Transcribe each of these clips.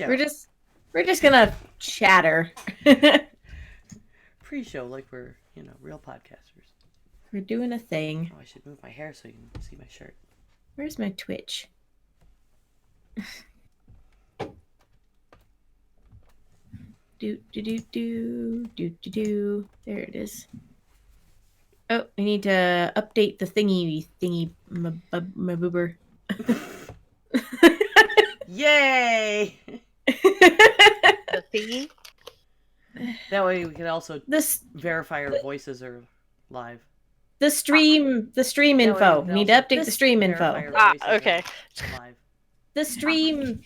Pre-show. We're just gonna chatter. Pre-show, like we're real podcasters. We're doing a thing. Oh, I should move my hair so you can see my shirt. Where's my Twitch? Do. There it is. Oh, I need to update the thingy, my boober. Yay! The thingy? That way we can also verify our voices are live. The stream info. We need to update the stream info. Okay. Live. The stream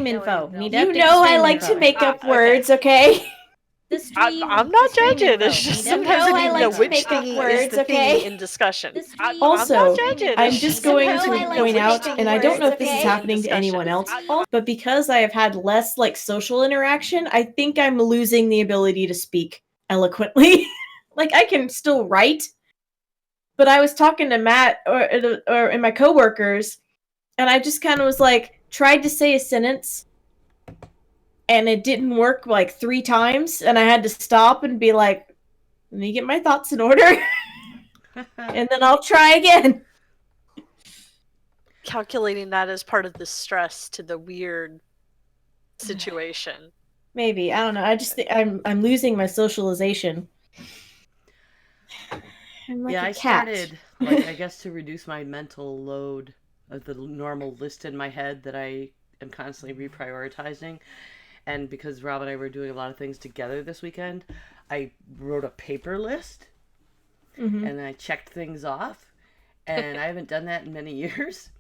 info. You know I like to make up words, okay? I'm not judging. It's just sometimes I like to make up words, okay? In discussion. Also, I'm just going to point out, and I don't know if this is happening to anyone else, but because I have had less social interaction, I think I'm losing the ability to speak eloquently. I can still write, but I was talking to Matt or my coworkers, and I just kind of was tried to say a sentence. And it didn't work 3 times, and I had to stop and be like, let me get my thoughts in order, and then I'll try again. Calculating that as part of the stress to the weird situation. Maybe. I don't know. I just think I'm losing my socialization. I'm like a cat. Started, I guess to reduce my mental load of the normal list in my head that I am constantly reprioritizing. And because Rob and I were doing a lot of things together this weekend, I wrote a paper list, and then I checked things off, and I haven't done that in many years.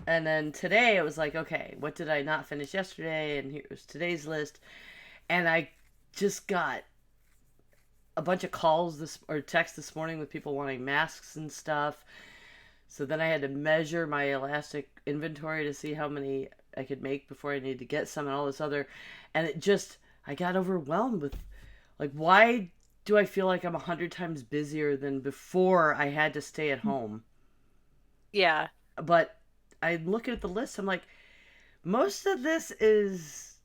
And then today it was okay, what did I not finish yesterday? And here's today's list. And I just got a bunch of calls or texts this morning with people wanting masks and stuff. So then I had to measure my elastic inventory to see how many I could make before I needed to get some and all this other. And I got overwhelmed with, why do I feel like I'm 100 times busier than before I had to stay at home? Yeah. But I'm looking at the list, I'm like, most of this is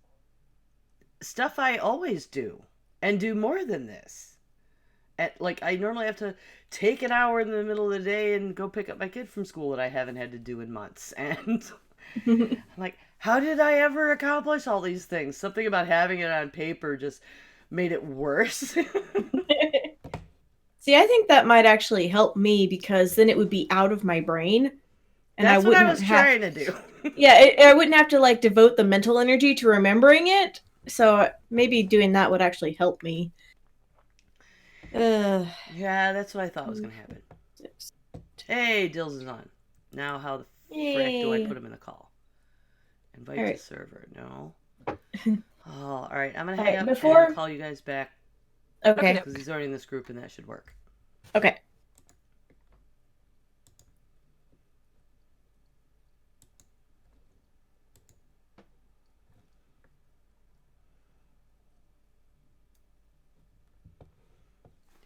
stuff I always do and do more than this. I normally have to take an hour in the middle of the day and go pick up my kid from school that I haven't had to do in months. And I'm like, how did I ever accomplish all these things? Something about having it on paper just made it worse. See, I think that might actually help me because then it would be out of my brain. And that's what I was trying to do. Yeah, I wouldn't have to devote the mental energy to remembering it. So maybe doing that would actually help me. Yeah, that's what I thought was going to happen. Hey, Dills is on. Now how the frick do I put him in the call? Invite to server. No. Oh, all right. I'm going to hang up and call you guys back. Okay. Because he's already in this group and that should work. Okay.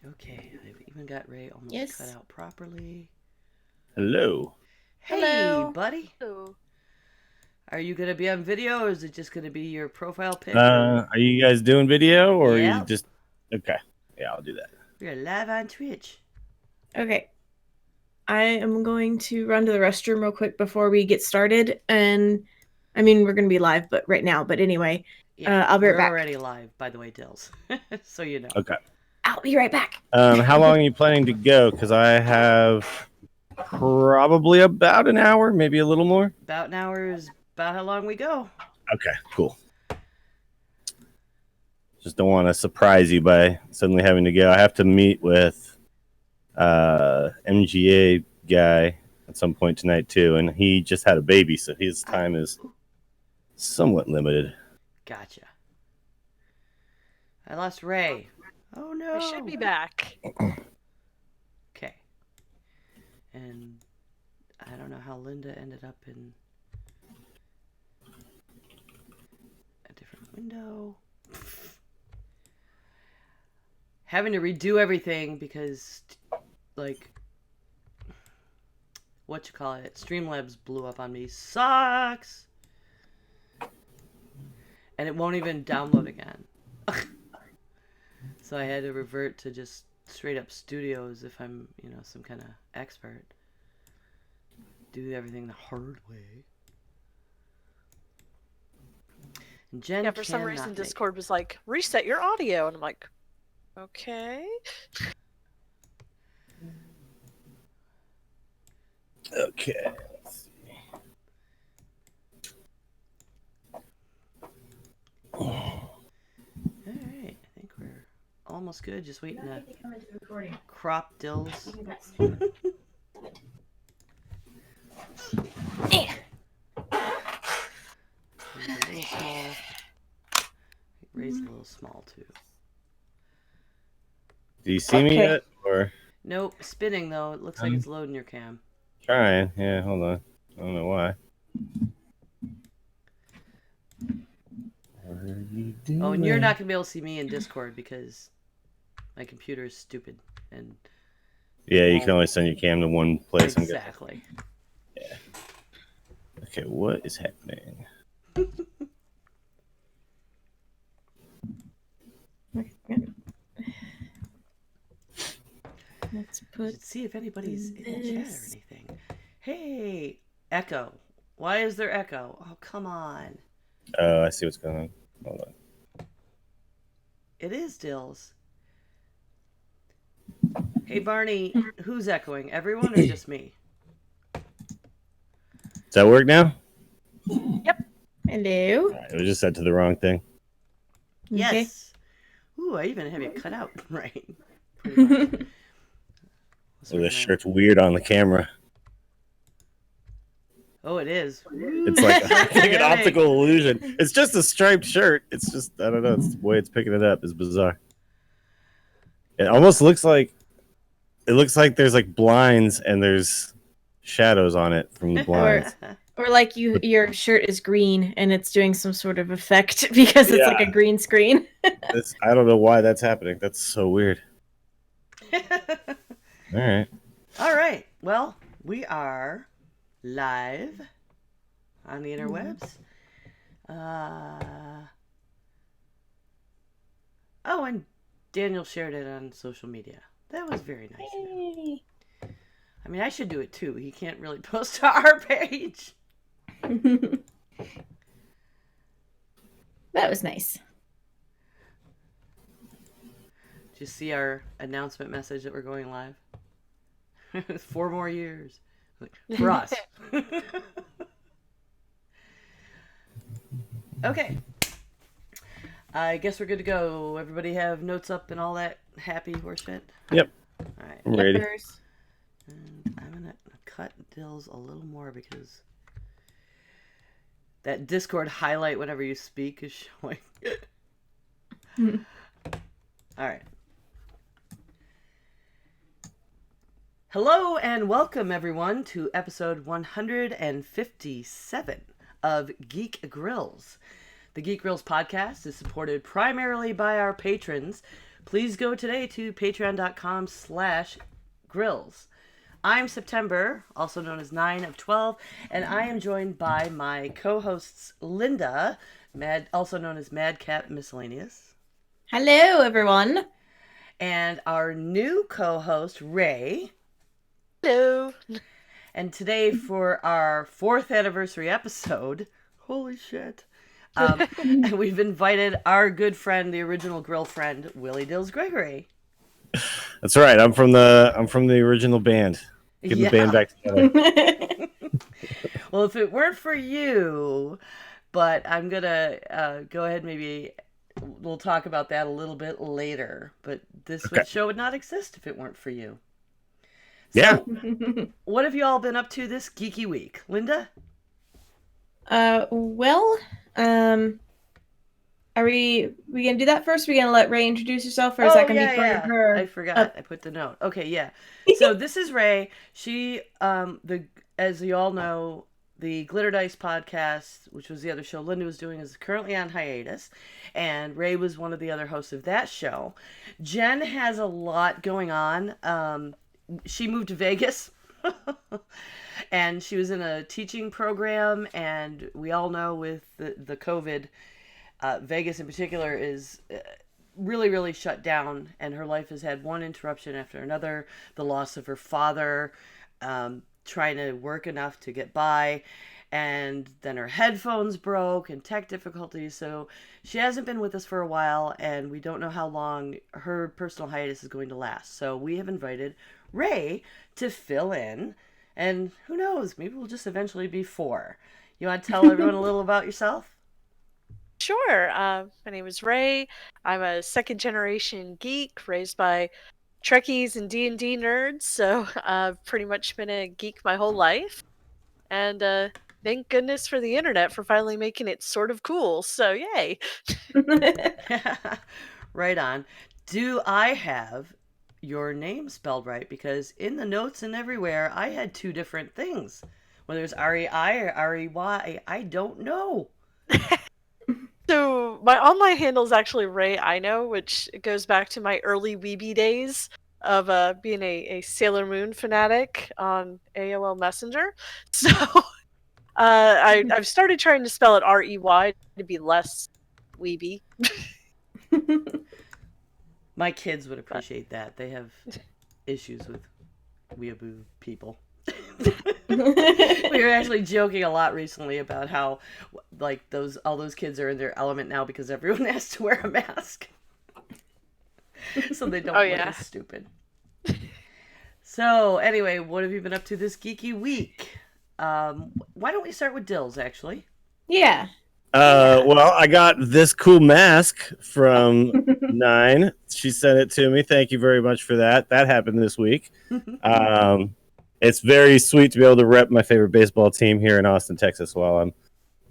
Okay. I've even got Ray almost cut out properly. Hello. Hey, buddy. Hello. Are you going to be on video or is it just going to be your profile pic? Are you guys doing video or yeah. Are you just... Okay. Yeah, I'll do that. We're live on Twitch. Okay. I am going to run to the restroom real quick before we get started. And, I mean, we're going to be live right now. But anyway, I'll be right back. We're already live, by the way, Dills. So you know. Okay. I'll be right back. How long are you planning to go? Because I have probably about an hour, maybe a little more. About an hour is about how long we go. Okay, cool. Just don't want to surprise you by suddenly having to go. I have to meet with MGA guy at some point tonight too, and he just had a baby, so his time is somewhat limited. Gotcha. I lost Ray. Oh no. I should be back. Okay. And I don't know how Linda ended up in a different window. Having to redo everything because, Streamlabs blew up on me. Sucks! and it won't even download again. So I had to revert to just straight up studios if I'm, some kind of expert. Do everything the hard way. And Jen, Yeah, for some cannot reason make Discord was like, reset your audio, and I'm like, okay. Okay. Let's see. All right, I think we're almost good. Just waiting to crop Dills. A little small. Ray's a little small too. Do you see me yet? Or Nope, spinning though. It looks like it's loading your cam. trying? Yeah, hold on. I don't know why. Oh, and you're not gonna be able to see me in Discord because my computer is stupid and. Yeah, you can only send your cam to one place. Exactly. Yeah. Okay, what is happening? Let's put. Should see if anybody's in the chat or anything. Hey, echo. Why is there echo? Oh, come on. Oh, I see what's going on. Hold on. It is Dills. Hey, Barney, who's echoing? Everyone or just me? Does that work now? Hello. All right, it was just set to the wrong thing. Yes. Ooh, I even have you cut out right. Pretty much. So this shirt's weird on the camera. Oh, it is. It's like, it's like an optical illusion. It's just a striped shirt. It's just, I don't know. It's the way it's picking it up is bizarre. It almost looks like, there's like blinds and there's shadows on it from the blinds. Or like your shirt is green and it's doing some sort of effect because it's like a green screen. I don't know why that's happening. That's so weird. All right. All right. Well, we are live on the interwebs. Oh, and Daniel shared it on social media. That was very nice. Yay. I mean, I should do it too. He can't really post to our page. That was nice. Did you see our announcement message that we're going live? 4 more years. For us. Okay. I guess we're good to go. Everybody have notes up and all that happy horse shit? Yep. All right. I'm ready. And I'm going to cut Dills a little more because that Discord highlight whenever you speak is showing. All right. Hello and welcome everyone to episode 157 of Geek Grills. The Geek Grills podcast is supported primarily by our patrons. Please go today to patreon.com/grills. I'm September, also known as 9 of 12, and I am joined by my co-hosts Linda, also known as Madcap Miscellaneous. Hello, everyone. And our new co-host, Ray. Hello. And today for our 4th anniversary episode, holy shit, we've invited our good friend, the original grill friend, Willie Dills Gregory. That's right. I'm from the original band. Getting the band back together. Well, if it weren't for you, but I'm gonna go ahead. Maybe we'll talk about that a little bit later. But this show would not exist if it weren't for you. So, what have you all been up to this geeky week, Linda? Well, are we gonna do that first? Are we gonna let Ray introduce herself, or is that gonna be part of her? I forgot. I put the note. Okay, yeah. So this is Ray. She, as you all know, the Glitter Dice podcast, which was the other show Linda was doing, is currently on hiatus, and Ray was one of the other hosts of that show. Jen has a lot going on. She moved to Vegas. And she was in a teaching program, and we all know with the COVID, Vegas in particular is really, really shut down, and her life has had one interruption after another. The loss of her father, trying to work enough to get by, and then her headphones broke and tech difficulties. So she hasn't been with us for a while, and we don't know how long her personal hiatus is going to last. So we have invited Ray to fill in, and who knows, maybe we'll just eventually be 4. You want to tell everyone a little about yourself? Sure. My name is Ray. I'm a second-generation geek raised by Trekkies and D&D nerds, so I've pretty much been a geek my whole life. And thank goodness for the internet for finally making it sort of cool, so yay! Right on. Do I have your name spelled right? Because in the notes and everywhere, I had 2 different things. Whether it's R-E-I or R-E-Y, I don't know. So my online handle is actually Ray Ino, which goes back to my early Weeby days of being a Sailor Moon fanatic on AOL Messenger. So I've started trying to spell it R-E-Y to be less weeby. My kids would appreciate that. They have issues with weeaboo people. We were actually joking a lot recently about how like all those kids are in their element now because everyone has to wear a mask. So they don't look as stupid. So anyway, what have you been up to this geeky week? Why don't we start with Dills, actually? Yeah. Well, I got this cool mask from Nine. She sent it to me. Thank you very much for that. That happened this week. It's very sweet to be able to rep my favorite baseball team here in Austin, Texas, while I'm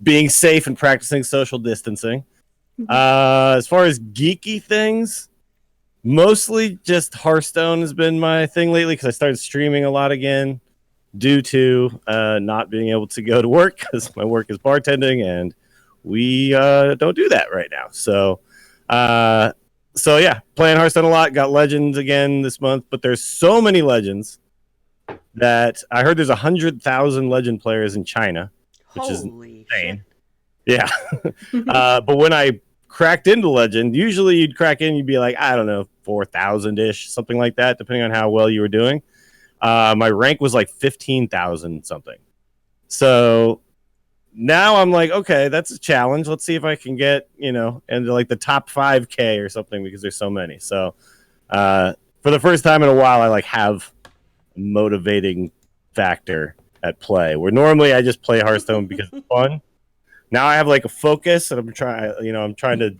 being safe and practicing social distancing. As far as geeky things, mostly just Hearthstone has been my thing lately because I started streaming a lot again due to not being able to go to work because my work is bartending and we don't do that right now. So yeah, playing Hearthstone a lot. Got Legends again this month, but there's so many Legends that I heard there's 100,000 Legend players in China, which is insane. Yeah. But when I cracked into Legend, usually you'd crack in, you'd be like, I don't know, 4,000-ish, something like that, depending on how well you were doing. My rank was like 15,000 something. So now I'm like, okay, that's a challenge. Let's see if I can get, into like the top 5K or something because there's so many. So for the first time in a while, I like have a motivating factor at play where normally I just play Hearthstone because it's fun. Now I have like a focus and I'm trying to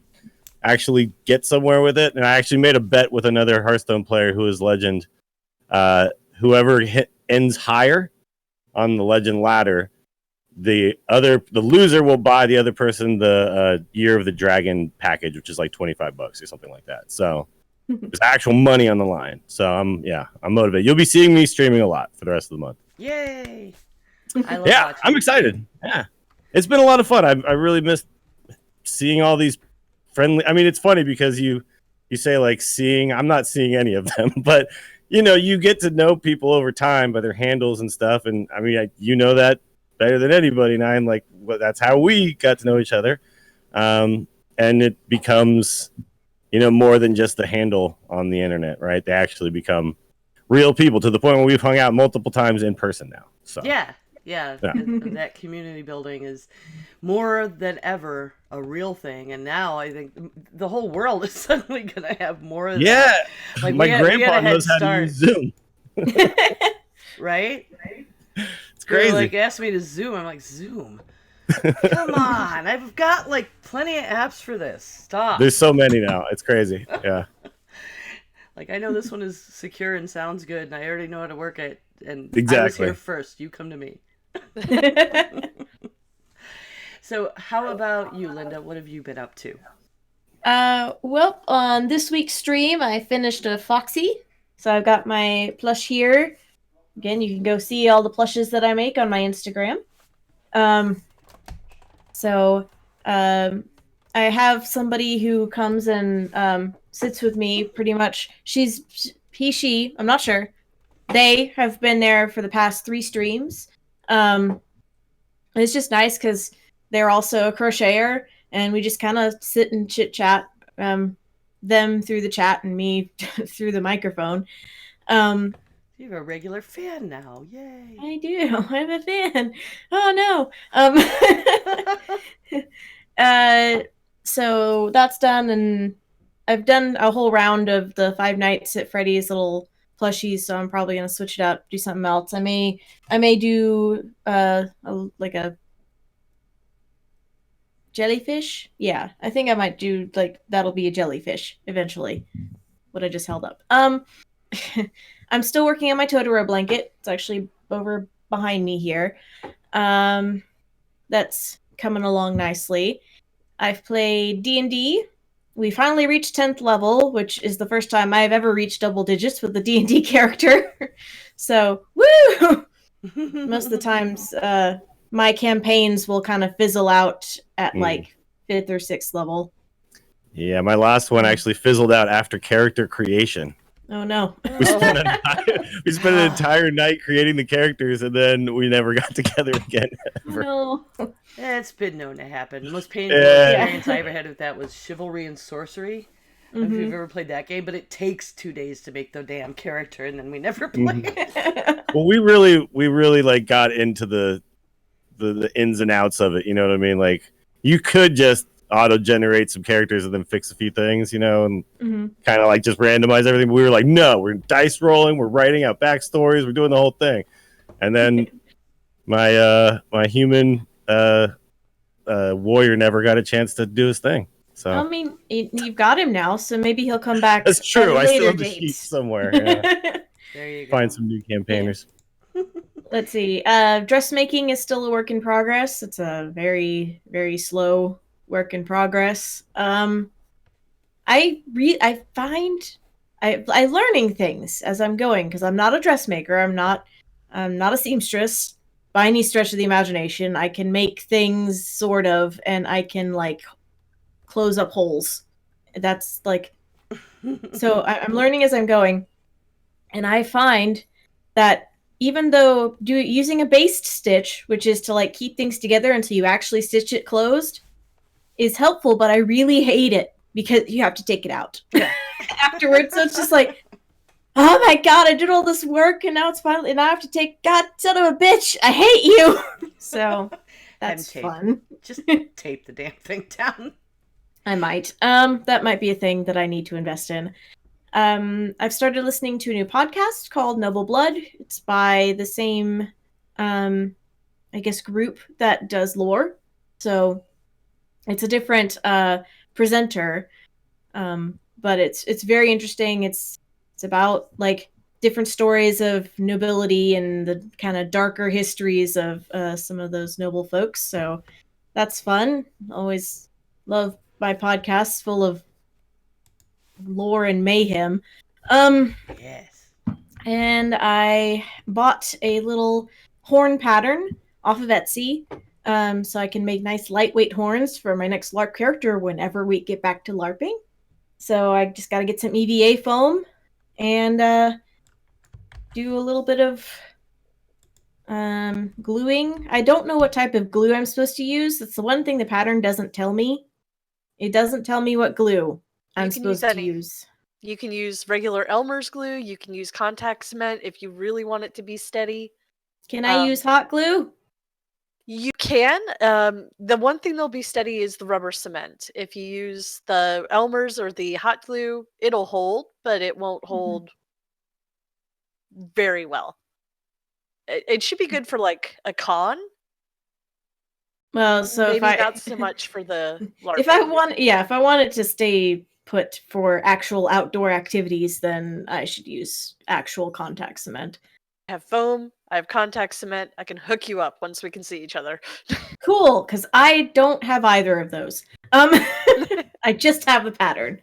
actually get somewhere with it. And I actually made a bet with another Hearthstone player who is Legend. Whoever ends higher on the Legend ladder, the loser will buy the other person the Year of the Dragon package, which is like $25 or something like that. So there's actual money on the line. So I'm motivated. You'll be seeing me streaming a lot for the rest of the month. Yay! I'm excited. Yeah, it's been a lot of fun. I really missed seeing all these friendly. I mean, it's funny because you say like seeing. I'm not seeing any of them, but you get to know people over time by their handles and stuff. And I mean, that better than anybody. And I'm like, well, that's how we got to know each other. And it becomes, more than just the handle on the internet, right? They actually become real people to the point where we've hung out multiple times in person now. So yeah. That community building is more than ever a real thing, and now I think the whole world is suddenly going to have more of that. Like my grandpa knows how to use Zoom. Right? It's crazy. Like asked me to Zoom. I'm like, Zoom? Come on. I've got like plenty of apps for this. Stop. There's so many now. It's crazy. Yeah. Like I know this one is secure and sounds good, and I already know how to work it. And exactly. I was here first. You come to me. So how about you, Linda? What have you been up to? Well, on this week's stream, I finished a Foxy. So I've got my plush here. Again, you can go see all the plushes that I make on my Instagram. I have somebody who comes and sits with me pretty much. She, I'm not sure. They have been there for the past 3 streams. It's just nice because they're also a crocheter, and we just kind of sit and chit chat. Them through the chat and me through the microphone. You're a regular fan now. Yay. I do. I'm a fan. Oh no. So that's done, and I've done a whole round of the Five Nights at Freddy's little plushies, so I'm probably gonna switch it up, do something else. I may do like a jellyfish. Yeah, I think I might do like that'll be a jellyfish eventually. What I just held up. I'm still working on my Totoro blanket. It's actually over behind me here. That's coming along nicely. I've played D&D. We finally reached 10th level, which is the first time I've ever reached double digits with the D&D character. So, woo! Most of the times, my campaigns will kind of fizzle out at like 5th or 6th level. Yeah, my last one actually fizzled out after character creation. Oh no. We spent an entire night creating the characters, and then we never got together again. Ever. No. It's been known to happen. The most painful Yeah. experience I ever had with that was Chivalry and Sorcery. I don't know if you've ever played that game, but it takes 2 days to make the damn character, and then we never played. Well, we really like got into the ins and outs of it. You know what I mean? Like, you could just auto-generate some characters and then fix a few things, you know, and kind of like just randomize everything. But we were like, no, we're dice rolling, we're writing out backstories, we're doing the whole thing. And then my human warrior never got a chance to do his thing. So I mean, you've got him now, so maybe he'll come back. that's true. At I still later have the sheet somewhere. Yeah. There you go. Find some new campaigners. Let's see. Dressmaking is still a work in progress. It's a very, very slow work in progress. I find I learning things as I'm going, because I'm not a dressmaker. I'm not a seamstress by any stretch of the imagination. I can make things sort of, and I can like close up holes. That's like, so I'm learning as I'm going, and I find that even though using a based stitch, which is to like keep things together until you actually stitch it closed, is helpful, but I really hate it because you have to take it out afterwards. So it's just like, oh my god, I did all this work and now it's finally, and I have to take, god son of a bitch, I hate you. So that's fun. Just tape the damn thing down. I might. That might be a thing that I need to invest in. I've started listening to a new podcast called Noble Blood. It's by the same, I guess, group that does lore. So it's a different presenter, but it's very interesting. It's about like different stories of nobility and the kind of darker histories of some of those noble folks. So that's fun. Always love my podcasts full of lore and mayhem. Yes. And I bought a little horn pattern off of Etsy, so I can make nice lightweight horns for my next LARP character whenever we get back to LARPing. So I just got to get some EVA foam and do a little bit of gluing. I don't know what type of glue I'm supposed to use. That's the one thing the pattern doesn't tell me. It doesn't tell me what glue I'm supposed to use. You can use regular Elmer's glue. You can use contact cement if you really want it to be steady. Can I use hot glue? You can. The one thing that'll be steady is the rubber cement. If you use the Elmer's or the hot glue, it'll hold, but it won't hold very well. It should be good for like a con. Well, so maybe not so much for the LARP. if I want it to stay put for actual outdoor activities, then I should use actual contact cement. I have foam, I have contact cement, I can hook you up once we can see each other. Cool, because I don't have either of those. I just have the pattern.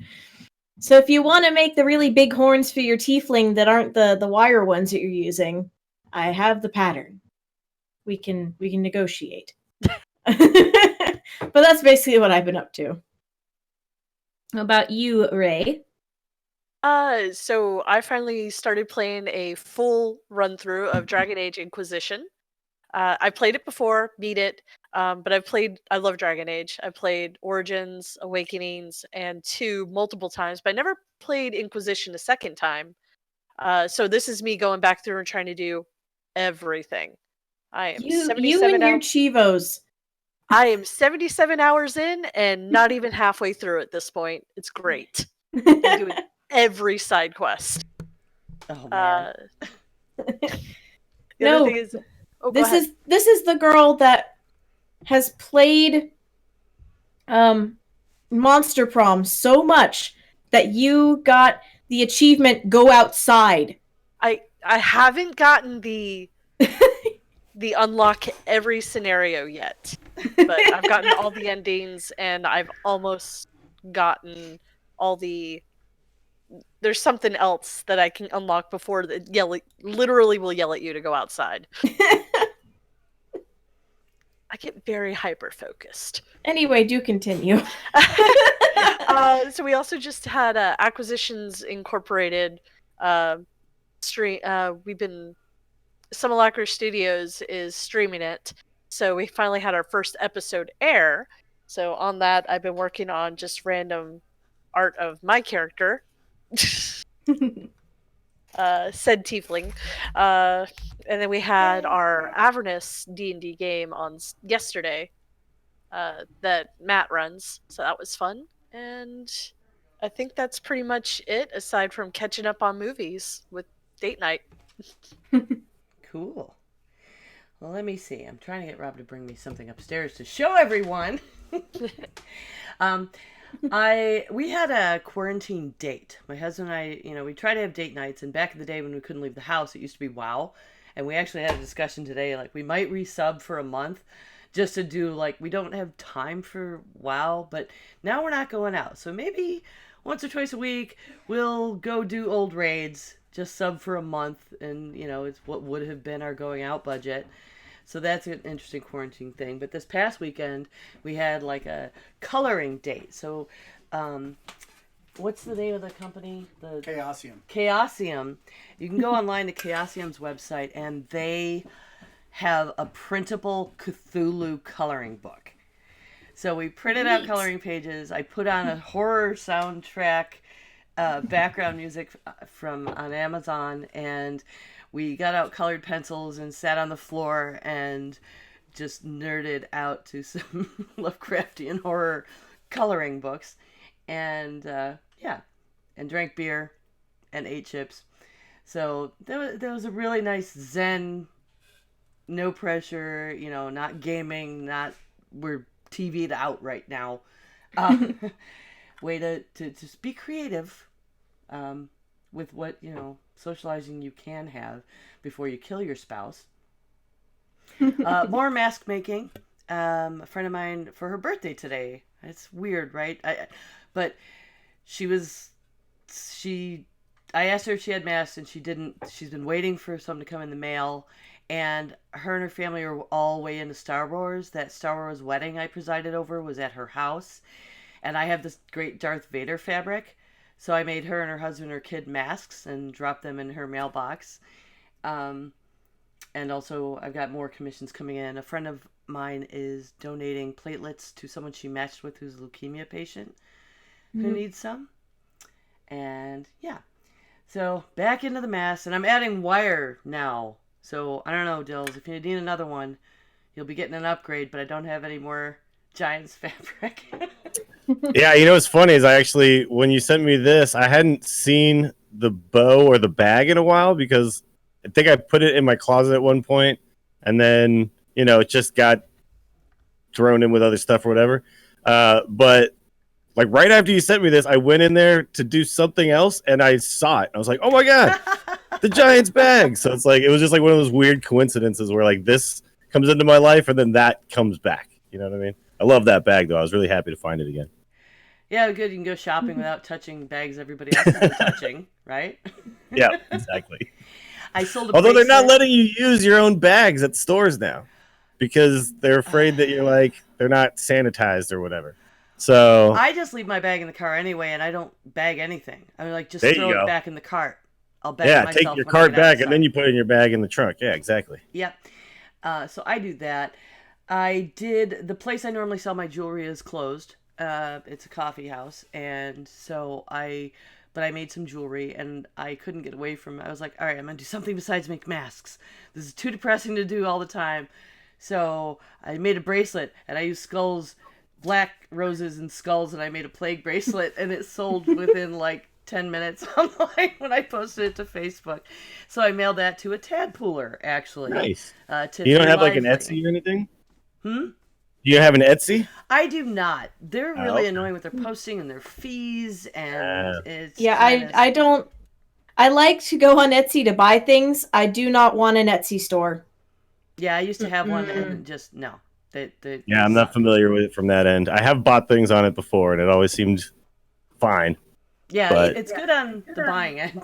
So if you want to make the really big horns for your tiefling that aren't the wire ones that you're using, I have the pattern. We can negotiate. But that's basically what I've been up to. How about you, Ray? So I finally started playing a full run through of Dragon Age Inquisition. I played it before, beat it, but I love Dragon Age. I played Origins, Awakenings, and 2 multiple times, but I never played Inquisition a second time. So this is me going back through and trying to do everything. I am You 77 and your hours. Chivos. I am 77 hours in and not even halfway through at this point. It's great. I'm doing every side quest. Oh man. The other thing is, go ahead. This is the girl that has played Monster Prom so much that you got the achievement Go Outside. I haven't gotten the unlock every scenario yet, but I've gotten all the endings and I've almost gotten all the. There's something else that I can unlock before the literally will yell at you to go outside. I get very hyper focused. Anyway, do continue. So we also just had Acquisitions Incorporated stream. Simulacra Studios is streaming it, so we finally had our first episode air. So on that, I've been working on just random art of my character. Said tiefling, and then we had our Avernus D&D game on yesterday that Matt runs, so that was fun. And I think that's pretty much it, aside from catching up on movies with date night. Cool. Well, let me see. I'm trying to get Rob to bring me something upstairs to show everyone. We had a quarantine date. My husband and I, we try to have date nights, and back in the day when we couldn't leave the house, it used to be WoW. And we actually had a discussion today, like we might resub for a month just to do, like, we don't have time for WoW, but now we're not going out. So maybe once or twice a week, we'll go do old raids, just sub for a month, and, it's what would have been our going out budget. So that's an interesting quarantine thing. But this past weekend, we had like a coloring date. So, what's the name of the company? The Chaosium. Chaosium. You can go online to Chaosium's website, and they have a printable Cthulhu coloring book. So we printed out coloring pages. I put on a horror soundtrack, background music on Amazon, and we got out colored pencils and sat on the floor and just nerded out to some Lovecraftian horror coloring books. And, and drank beer and ate chips. So that was a really nice zen, no pressure, not gaming, we're TV'd out right now. Way to just be creative with what, socializing you can have before you kill your spouse. More mask making. A friend of mine, for her birthday today. It's weird, right? But I asked her if she had masks, and she didn't. She's been waiting for some to come in the mail, and her family are all way into Star Wars. That Star Wars wedding I presided over was at her house, and I have this great Darth Vader fabric, so I made her and her husband and her kid masks and dropped them in her mailbox. And also, I've got more commissions coming in. A friend of mine is donating platelets to someone she matched with who's a leukemia patient who needs some. And yeah, so back into the mask, and I'm adding wire now. So I don't know, Dills, if you need another one, you'll be getting an upgrade, but I don't have any more Giants fabric. Yeah, what's funny is when you sent me this, I hadn't seen the bow or the bag in a while because I think I put it in my closet at one point, and then, it just got thrown in with other stuff or whatever. But like right after you sent me this, I went in there to do something else, and I saw it. I was like, oh my God, the Giants bag. So it was just like one of those weird coincidences where like this comes into my life and then that comes back. You know what I mean? I love that bag, though. I was really happy to find it again. Yeah, good. You can go shopping without touching bags everybody else is touching, right? Yeah, exactly. I sold a Although they're not bracelet. letting you use your own bags at stores now because they're afraid that they're not sanitized or whatever. So I just leave my bag in the car anyway, and I don't bag anything. I mean, just there throw you go. it back in the cart. I'll bag it myself. Take your cart back, and then you put it in your bag in the trunk. Yeah, exactly. Yep. So I do that. I did the place I normally sell my jewelry is closed. It's a coffee house, and but I made some jewelry, and I couldn't get away from it. I was like, all right, I'm gonna do something besides make masks. This is too depressing to do all the time. So I made a bracelet, and I used skulls, black roses and skulls, and I made a plague bracelet, and it sold within like 10 minutes online when I posted it to Facebook. So I mailed that to a tadpooler, actually. Nice. To You don't have like an Lively. Etsy or anything? Hmm? Do you have an Etsy? I do not. They're really okay. annoying with their posting and their fees, and it's Yeah, kinda- I don't. I like to go on Etsy to buy things. I do not want an Etsy store. Yeah, I used to have one, and just no. Yeah, I'm not familiar with it from that end. I have bought things on it before, and it always seemed fine. Yeah, but- it's good on the buying end.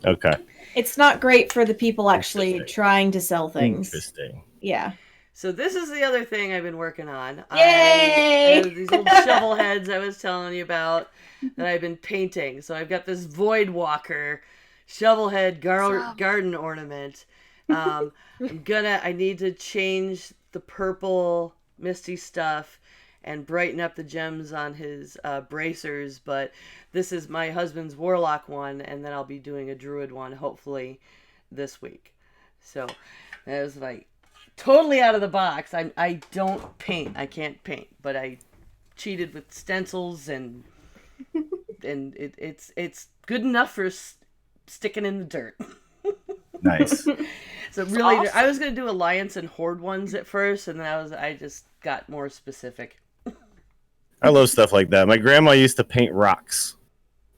Okay. It's not great for the people actually trying to sell things. Interesting. Yeah. So this is the other thing I've been working on. Yay! These little shovel heads I was telling you about that I've been painting. So I've got this Void Walker shovel head garden ornament. I need to change the purple misty stuff and brighten up the gems on his bracers, but this is my husband's warlock one, and then I'll be doing a druid one hopefully this week. So that was like totally out of the box. I don't paint. I can't paint, but I cheated with stencils and it's good enough for sticking in the dirt. Nice. So really, I was gonna do Alliance and Horde ones at first, and then I just got more specific. I love stuff like that. My grandma used to paint rocks.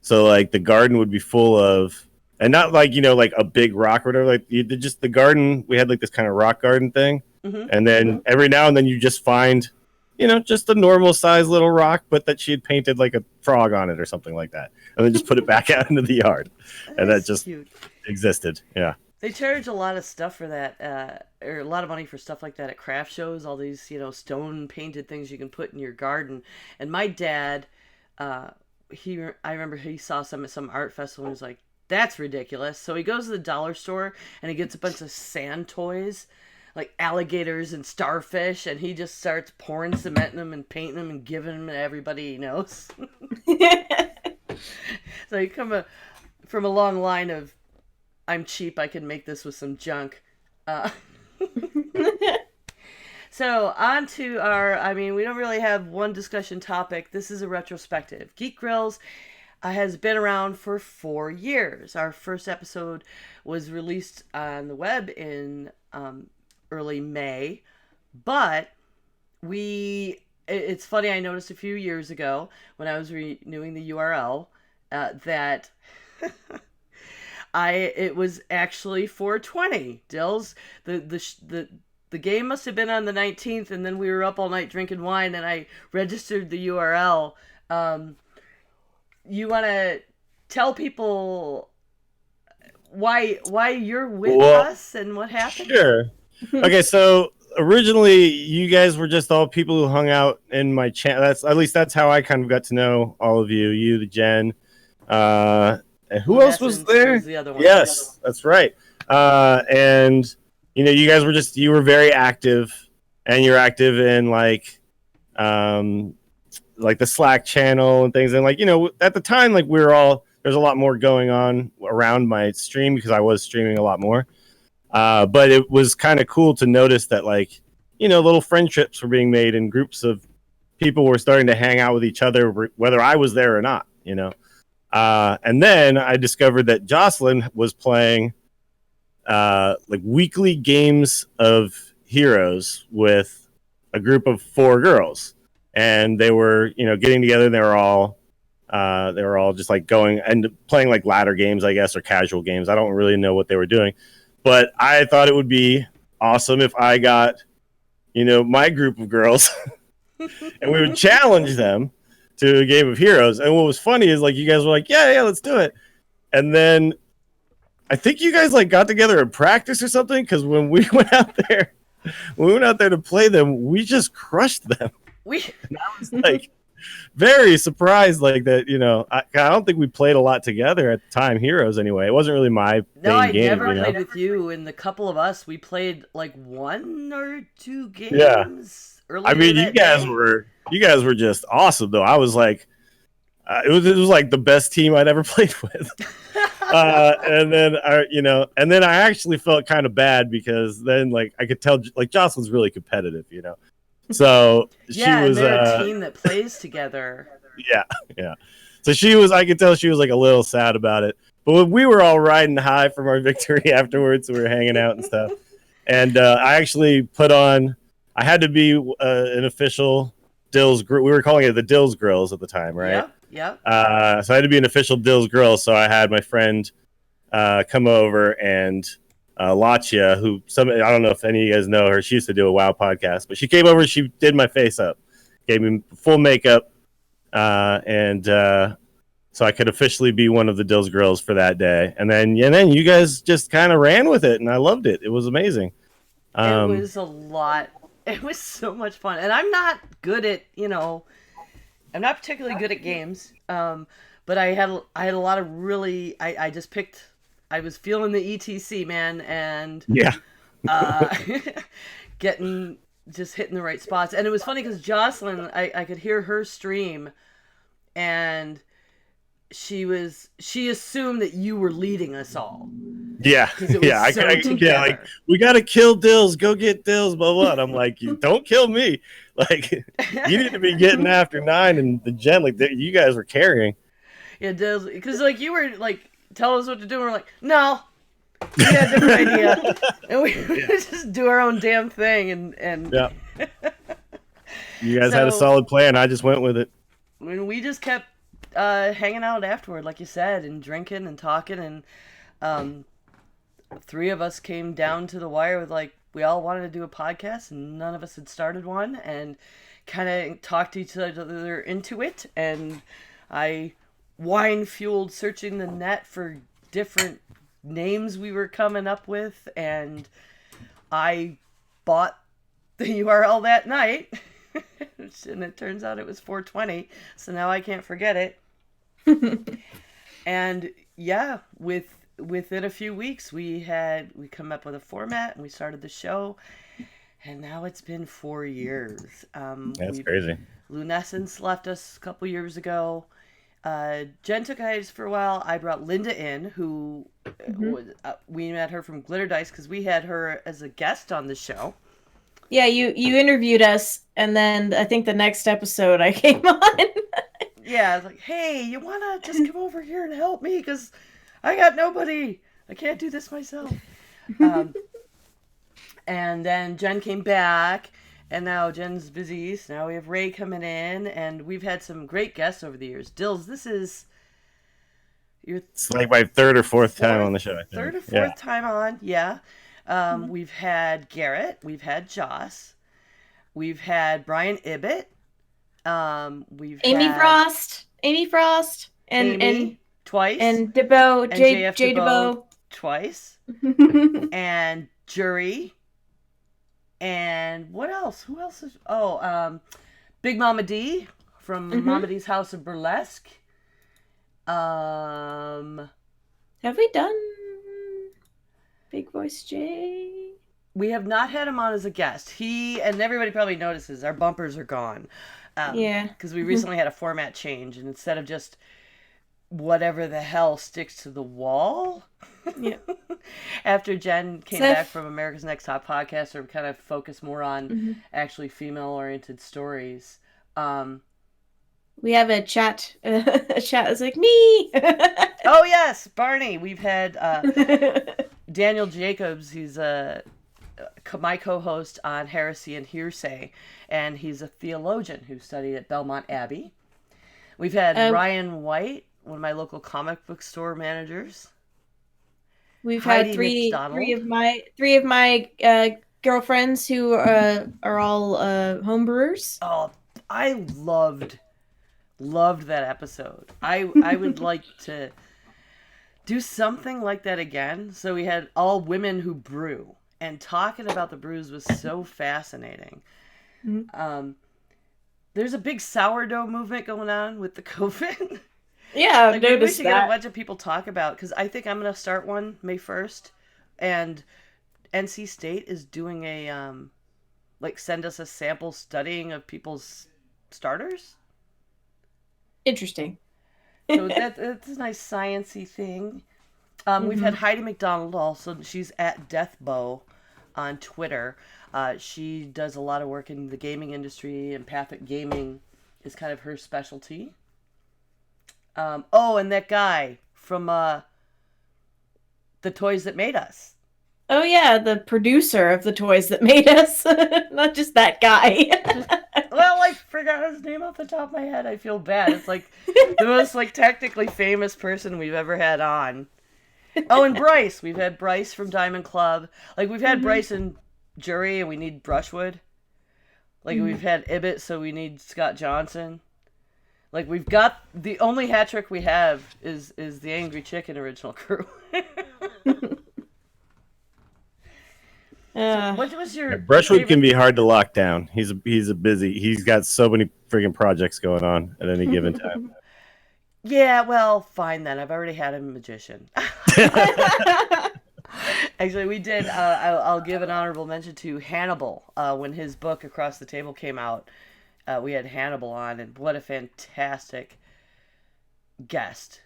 So like the garden would be full of, and not like, like a big rock or whatever, like you did just the garden. We had like this kind of rock garden thing. Mm-hmm. And then every now and then you just find, just a normal size little rock, but that she had painted like a frog on it or something like that. And then just put it back out into the yard. And that just cute. existed. Yeah. They charge a lot of stuff for that, or a lot of money for stuff like that at craft shows. All these, stone painted things you can put in your garden. And my dad, I remember he saw some at some art festival and was like, "That's ridiculous." So he goes to the dollar store and he gets a bunch of sand toys, like alligators and starfish, and he just starts pouring cement in them and painting them and giving them to everybody he knows. So you come from a long line of, I'm cheap, I can make this with some junk. So on to we don't really have one discussion topic. This is a retrospective. Geek Grills has been around for 4 years. Our first episode was released on the web in early May, but it's funny, I noticed a few years ago when I was renewing the URL that it was actually 420. Dills, the game must have been on the 19th, and then we were up all night drinking wine, and I registered the URL. You want to tell people why you're with us and what happened? Sure. Okay, so originally you guys were just all people who hung out in my channel. That's how I kind of got to know all of you. You, the Jen, and who else was there? The other one. Yes, that's right. And you guys were very active, and you're active in like the Slack channel and things. And at the time, there's a lot more going on around my stream because I was streaming a lot more. But it was kind of cool to notice that little friendships were being made and groups of people were starting to hang out with each other, whether I was there or not, And then I discovered that Jocelyn was playing weekly games of Heroes with a group of 4 girls, and they were getting together. And they were all just going and playing ladder games, I guess, or casual games. I don't really know what they were doing, but I thought it would be awesome if I got my group of girls and we would challenge them to a game of Heroes. And what was funny is you guys were like, yeah, let's do it. And then I think you guys got together in practice or something, because when we went out there to play them, we just crushed them. And I was very surprised like that. I don't think we played a lot together at the time. Heroes, anyway. It wasn't really my No, main I game. never played with you, and the couple of us, we played like 1 or 2 games. Yeah. Earlier I mean, that day. you guys were just awesome, though. I was like, it was like the best team I'd ever played with. And then I actually felt kind of bad because then like I could tell like Jocelyn's really competitive, So Yeah, she was and they're a team that plays together. yeah. So I could tell she was like a little sad about it. But when we were all riding high from our victory afterwards, we were hanging out and stuff. And I actually I had to be an official Dills. We were calling it the Dills Grills at the time, right? Yep. So I had to be an official Dills Grill. So I had my friend come over and Lachia, who I don't know if any of you guys know her. She used to do a WoW podcast, but she came over. She did my face up, gave me full makeup, and so I could officially be one of the Dills Grills for that day. And then you guys just kind of ran with it, and I loved it. It was amazing. It was a lot. It was so much fun, and I'm not good at I'm not particularly good at games, but I had a lot of really. I just picked. I was feeling the ETC, man, and hitting the right spots. And it was funny because Jocelyn, I could hear her stream, and she assumed that you were leading us all. Yeah, like we gotta kill Dills, go get Dills, blah blah. And I'm like, you don't kill me. Like you need to be getting after 9 and the Gen. Like you guys were carrying. Yeah, Dills, because like you were like telling us what to do, and we're like, no, we had a different idea, and we just do our own damn thing, and yeah. You guys had a solid plan. I just went with it. When we just kept hanging out afterward, like you said, and drinking and talking, and 3 of us came down to the wire with like we all wanted to do a podcast, and none of us had started one, and kind of talked each other into it, and I wine-fueled searching the net for different names we were coming up with, and I bought the URL that night, and it turns out it was 420, so now I can't forget it. And yeah, within a few weeks we come up with a format, and we started the show, and now it's been 4 years. That's crazy. Lunescence left us a couple years ago. Jen took hiatus for a while. I brought Linda in, who we met her from Glitter Dice because we had her as a guest on the show. Yeah, you interviewed us, and then I think the next episode I came on. Yeah, I was like, hey, you want to just come over here and help me? Because I got nobody. I can't do this myself. And then Jen came back, and now Jen's busy. So now we have Ray coming in, and we've had some great guests over the years. Dills, this is it's like my 3rd or 4th time on the show. I think. 3rd or 4th time on, yeah. We've had Garrett, we've had Joss, we've had Brian Ibbett, we've Amy had Frost, and Amy twice, and DeBoe, and J JF DeBoe twice, and Jury, and what else? Who else is? Big Mama D from Mama D's House of Burlesque. Have we done Big Voice J? We have not had him on as a guest. He, and everybody probably notices, our bumpers are gone. Yeah. Because we recently had a format change, and instead of just whatever the hell sticks to the wall, yeah. After Jen came back from America's Next Top Podcast, or kind of focused more on actually female-oriented stories. We have a chat. A chat is like me. Oh yes, Barney. We've had Daniel Jacobs. He's my co-host on Heresy and Hearsay, and he's a theologian who studied at Belmont Abbey. We've had Ryan White, one of my local comic book store managers. We've Heidi had three of my girlfriends who are all homebrewers. Oh, I loved that episode. I would like to do something like that again. So we had all women who brew, and talking about the brews was so fascinating. The there's a big sourdough movement going on with the COVID. Yeah, I've Like, maybe we noticed should get a that. bunch of people talk about, because I think I'm gonna start one May 1st, and NC State is doing a like send us a sample studying of people's starters. Interesting. So that's a nice sciencey thing. We've had Heidi McDonald also. She's at Deathbow on Twitter. She does a lot of work in the gaming industry. Empathic gaming is kind of her specialty. And that guy from The Toys That Made Us. Oh yeah, the producer of the toys that made us, not just that guy. Well, I forgot his name off the top of my head. I feel bad. It's like the most like technically famous person we've ever had on. Oh, and Bryce. We've had Bryce from Diamond Club. Like we've had Bryce and Jury, and we need Brushwood. Like we've had Ibbot, so we need Scott Johnson. Like we've got the only hat trick we have is the Angry Chicken original crew. What was your Brushwood favorite- can be hard to lock down. He's he's got so many friggin' projects going on at any given time. Yeah, well, fine then. I've already had a magician. Actually, we did. I'll give an honorable mention to Hannibal. When his book Across the Table came out, we had Hannibal on, and what a fantastic guest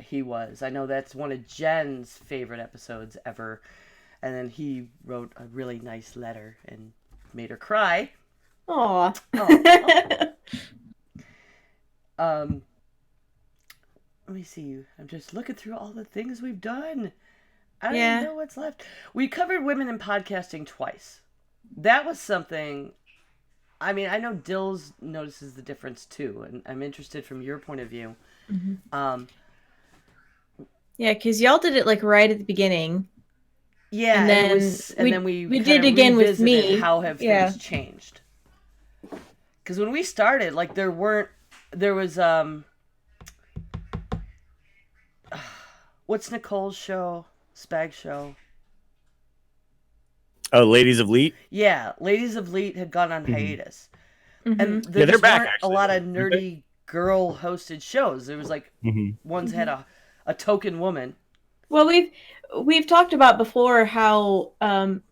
he was. I know that's one of Jen's favorite episodes ever. And then he wrote a really nice letter and made her cry. Aw. Let me see. I'm just looking through all the things we've done. I don't even know what's left. We covered women in podcasting twice. That was something. I mean, I know Dills notices the difference too, and I'm interested from your point of view. Yeah, because y'all did it like right at the beginning. Yeah, And then then we we kind did of again with revisited me. How have Yeah. things changed? Because when we started, like there was what's Nicole's show? Spag show. Oh, Ladies of Leet. Yeah, Ladies of Leet had gone on hiatus, and there Yeah, they're just back, weren't actually. a lot of They're nerdy girl-hosted shows. There was like ones had a token woman. Well, we've talked about before how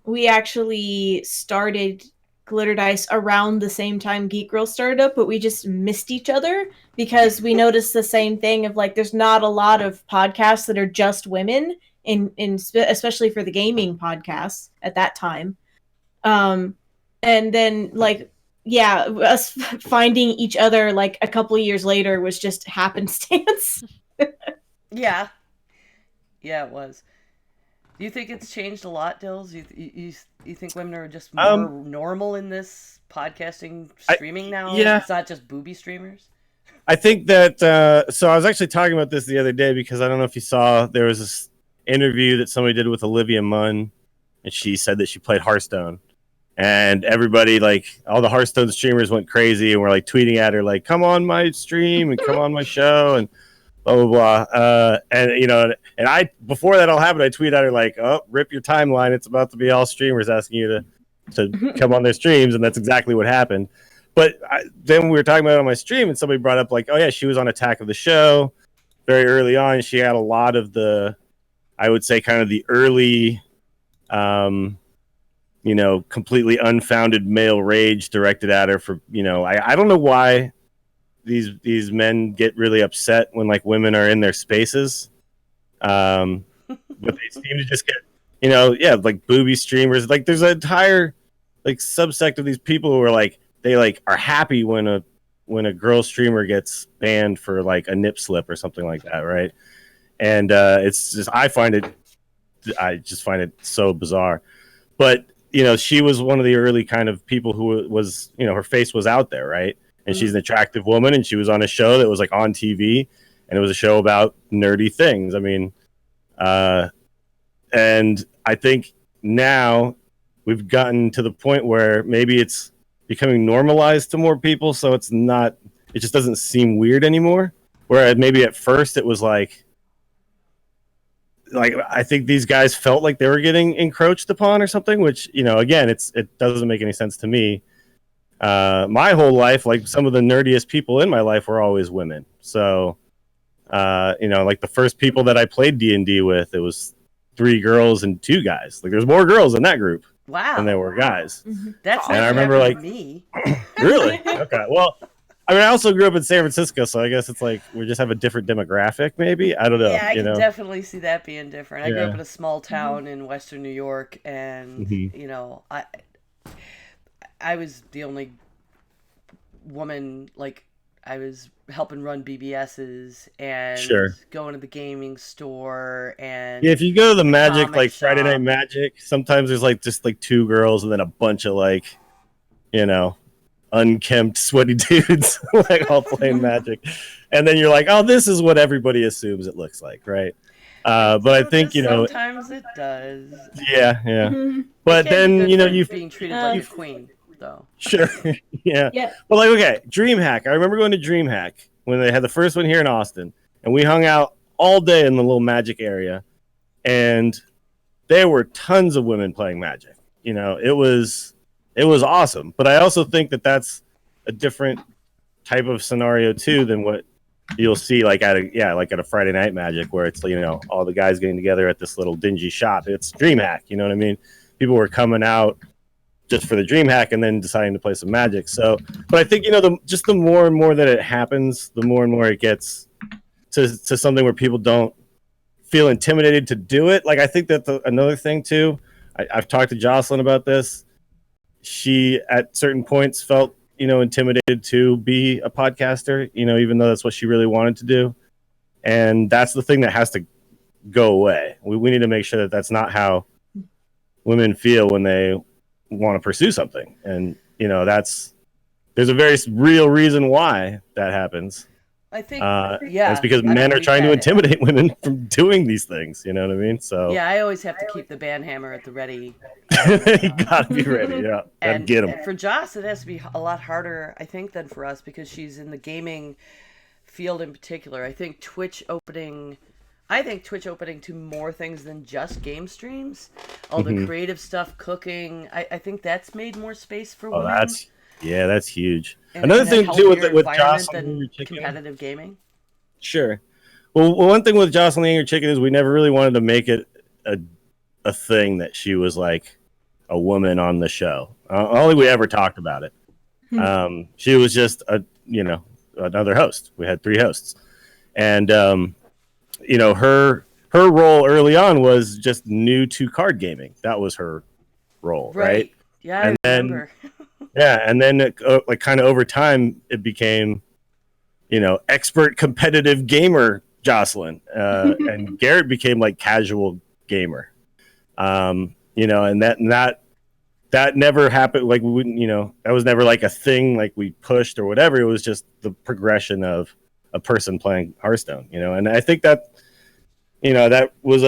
we actually started Glitter Dice around the same time Geek Girl started up, but we just missed each other because we noticed the same thing of like there's not a lot of podcasts that are just women especially for the gaming podcasts at that time. And then like us finding each other like a couple of years later was just happenstance. Yeah, it was. Do you think it's changed a lot, Dills? You think women are just more normal in this podcasting streaming now? Yeah. It's not just booby streamers? I think that, so I was actually talking about this the other day because I don't know if you saw, there was this interview that somebody did with Olivia Munn, and she said that she played Hearthstone. And everybody, like, all the Hearthstone streamers went crazy and were, like, tweeting at her, like, come on my stream and come on my show and blah, blah, blah. And, you know, and I, before that all happened, I tweeted at her, like, oh, rip your timeline. It's about to be all streamers asking you to come on their streams. And that's exactly what happened. But then we were talking about it on my stream, and somebody brought up, like, oh, yeah, she was on Attack of the Show very early on. She had a lot of the, I would say, kind of the early, you know, completely unfounded male rage directed at her for, you know, I don't know why these men get really upset when, like, women are in their spaces. But they seem to just get, you know, like booby streamers. Like, there's an entire, like, subsect of these people who are, like, they, like, are happy when a girl streamer gets banned for, like, a nip slip or something like that, right? And it's just, I just find it so bizarre. But, you know, she was one of the early kind of people who was, you know, her face was out there, right? And she's an attractive woman, and she was on a show that was, like, on TV, and it was a show about nerdy things. I mean, and I think now we've gotten to the point where maybe it's becoming normalized to more people, so it just doesn't seem weird anymore. Whereas maybe at first it was like I think these guys felt like they were getting encroached upon or something, which, you know, again, it doesn't make any sense to me. my whole life, like some of the nerdiest people in my life were always women. So, like the first people that I played D&D with, it was 3 girls and 2 guys. Like there's more girls in that group Wow. than there were guys. That's And I not remember, happened like- to me. Really? Okay. Well, I mean, I also grew up in San Francisco, so I guess it's like we just have a different demographic, maybe. I don't know. Yeah, I you can know? definitely see that being different. I grew up Yeah. in a small town in Western New York, and Mhm. I was the only woman. Like, I was helping run BBSs and Sure. going to the gaming store and Yeah, if you go to the Magic, comic like Friday shop. Night Magic, sometimes there's like just like 2 girls and then a bunch of like, unkempt, sweaty dudes like all playing Magic, and then you're like, oh, this is what everybody assumes it looks like, right? But I think sometimes it does. yeah. Mhm. But It can be then good for you being treated like a queen, though. sure, yeah. Yeah. But like, okay, DreamHack. I remember going to DreamHack when they had the first one here in Austin, and we hung out all day in the little Magic area, and there were tons of women playing Magic. It was awesome. But I also think that that's a different type of scenario too than what you'll see like at a Friday Night Magic where it's all the guys getting together at this little dingy shop. It's DreamHack. You know what I mean? People were coming out just for the DreamHack and then deciding to play some Magic. So, but I think the more and more that it happens, the more and more it gets to something where people don't feel intimidated to do it. Like I think that another thing too. I've talked to Jocelyn about this. She at certain points felt intimidated to be a podcaster. Even though that's what she really wanted to do, and that's the thing that has to go away. We need to make sure that that's not how women feel when they want to pursue something, and there's a very real reason why that happens. I think, it's because men are trying to intimidate women from doing these things. You know what I mean? So yeah, I always have to keep the band hammer at the ready. you gotta be ready. Yeah, and get them. And for Joss, it has to be a lot harder, I think, than for us because she's in the gaming field in particular. I think Twitch opening to more things than just game streams, all the creative stuff, cooking. I think that's made more space for women. That's huge. And Another thing too with environment Jocelyn than Chicken. competitive gaming. Sure. Well, one thing with Jocelyn Anger Chicken is we never really wanted to make it a thing that she was like a woman on the show. Only we ever talked about it. She was just another host. We had 3 hosts, and her role early on was just new to card gaming. That was her role, right? Yeah, And I then- remember. Yeah, and then like kind of over time, it became, expert competitive gamer Jocelyn, and Garrett became like casual gamer, and that never happened. Like we wouldn't, that was never like a thing like we pushed or whatever. It was just the progression of a person playing Hearthstone, and I think that, that was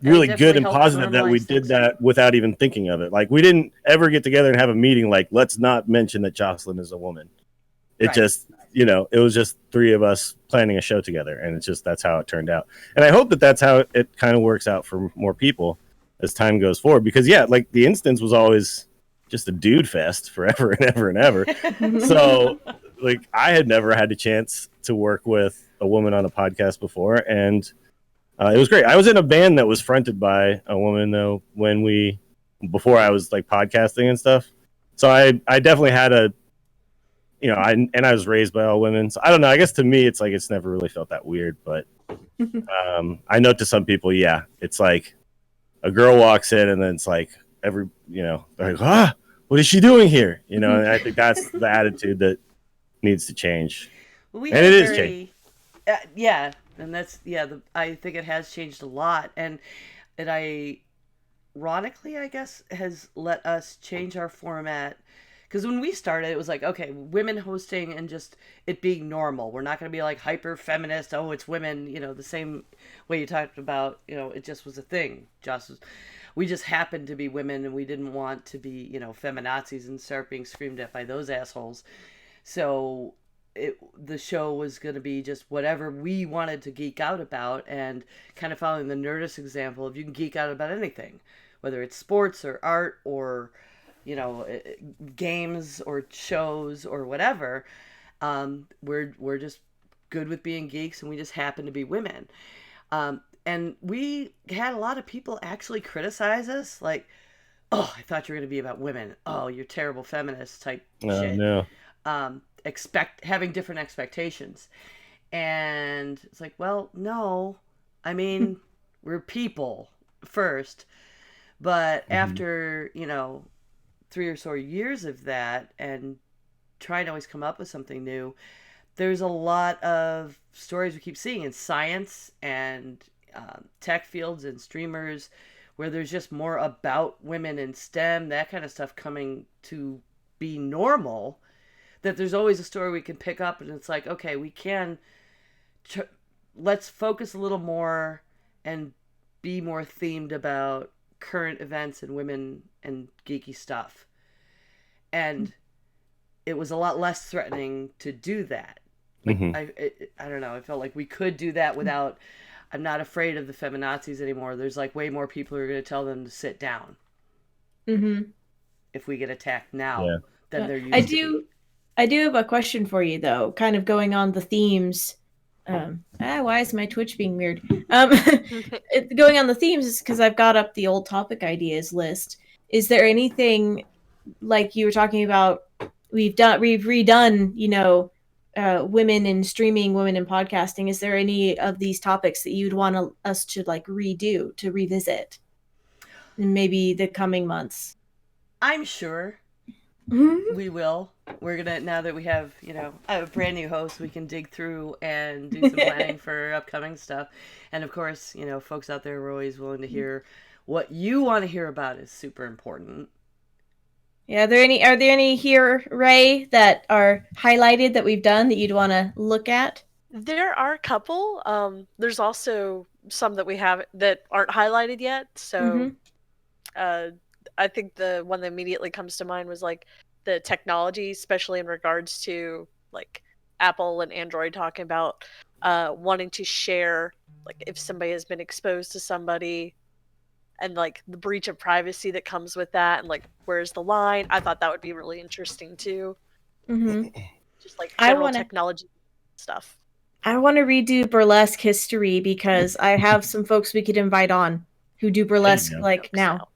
really good definitely and helped positive that we normalize did things. that without even thinking of it. Like we didn't ever get together and have a meeting like, let's not mention that Jocelyn is a woman. It Right. just, it was just 3 of us planning a show together, and it's just that's how it turned out. And I hope that that's how it kind of works out for more people as time goes forward, because like the instance was always just a dude fest forever and ever and ever. So like I had never had a chance to work with a woman on a podcast before, and it was great. I was in a band that was fronted by a woman though before I was like podcasting and stuff. So I definitely had I was raised by all women. So I don't know. I guess to me, it's like it's never really felt that weird. But I know to some people, yeah, it's like a girl walks in and then it's like they're like, what is she doing here? And I think that's the attitude that needs to change. We And had it is very- yeah, and that's I think it has changed a lot, and ironically, I guess, has let us change our format. Because when we started, it was like, okay, women hosting and just it being normal. We're not going to be like hyper feminist. Oh, it's women. The same way you talked about. It just was a thing. We just happened to be women, and we didn't want to be feminazis and start being screamed at by those assholes. So the show was going to be just whatever we wanted to geek out about, and kind of following the Nerdist example of you can geek out about anything, whether it's sports or art or games or shows or whatever. We're just good with being geeks, and we just happen to be women. And we had a lot of people actually criticize us, like, "Oh, I thought you were going to be about women. Oh, you're terrible feminist type shit." No. Having different expectations, and it's like, well, no, I mean, we're people first, but after 3 or so years of that, and trying to always come up with something new, there's a lot of stories we keep seeing in science and tech fields and streamers where there's just more about women in STEM, that kind of stuff coming to be normal, that there's always a story we can pick up, and it's like, okay, we can let's focus a little more and be more themed about current events and women and geeky stuff. And it was a lot less threatening to do that. Like, I don't know, I felt like we could do that without, I'm not afraid of the feminazis anymore. There's like way more people who are going to tell them to sit down if we get attacked now than there used to be. I do have a question for you, though, kind of going on the themes. Why is my Twitch being weird? Going on the themes is because I've got up the old topic ideas list. Is there anything, like you were talking about, we've redone, women in streaming, women in podcasting. Is there any of these topics that you'd want us to like redo, to revisit in maybe the coming months? I'm sure we will. We're gonna, now that we have a brand new host, we can dig through and do some planning for upcoming stuff. And of course, folks out there are always willing to hear what you want to hear about. Is super important. Yeah, are there any here, Ray, that are highlighted that we've done that you'd want to look at? There are a couple. There's also some that we have that aren't highlighted yet. So I think the one that immediately comes to mind was like the technology, especially in regards to like Apple and Android talking about wanting to share, like if somebody has been exposed to somebody, and like the breach of privacy that comes with that, and like where's the line. I thought that would be really interesting too. Just like general technology stuff. I want to redo burlesque history because I have some folks we could invite on who do burlesque now.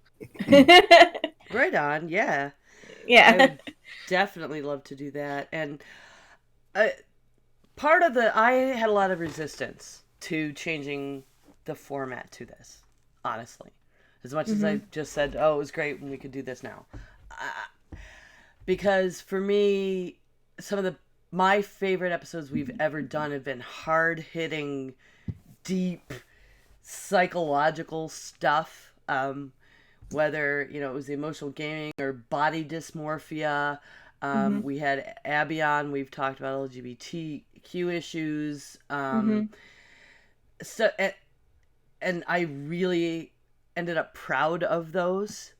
Right on, yeah. Yeah. I would definitely love to do that. And I had a lot of resistance to changing the format to this, honestly. As much as I just said, oh, it was great when we could do this now. Because for me, some of my favorite episodes we've ever done have been hard-hitting, deep, psychological stuff. Whether, it was the emotional gaming or body dysmorphia. We had Abby on. We've talked about LGBTQ issues. So, and I really ended up proud of those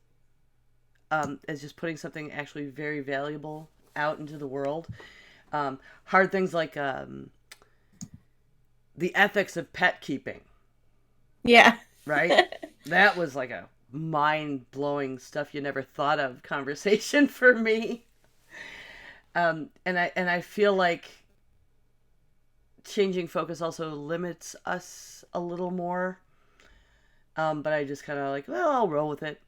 as just putting something actually very valuable out into the world. Hard things like the ethics of pet keeping. Yeah. Right? That was like a mind-blowing stuff you never thought of conversation for me. And I feel like changing focus also limits us a little more. But I just kind of like, well, I'll roll with it.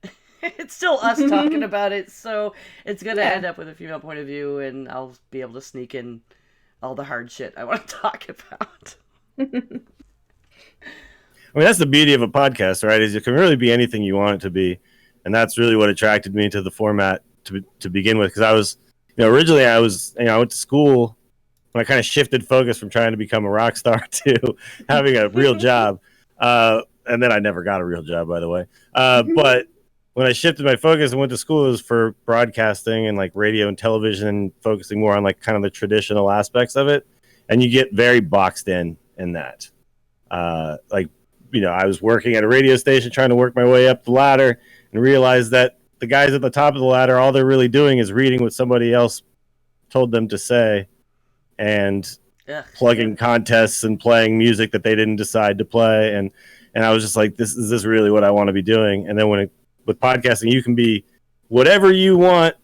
It's still us talking about it, so it's going to end up with a female point of view, and I'll be able to sneak in all the hard shit I want to talk about. I mean, that's the beauty of a podcast, right? Is it can really be anything you want it to be. And that's really what attracted me to the format to begin with. Because I was, originally I went to school when I kind of shifted focus from trying to become a rock star to having a real job. And then I never got a real job, by the way. But when I shifted my focus and went to school, it was for broadcasting and like radio and television, and focusing more on like kind of the traditional aspects of it. And you get very boxed in that. I was working at a radio station trying to work my way up the ladder, and realized that the guys at the top of the ladder, all they're really doing is reading what somebody else told them to say, and plugging contests and playing music that they didn't decide to play. And I was just like, is this really what I want to be doing? And then with podcasting, you can be whatever you want,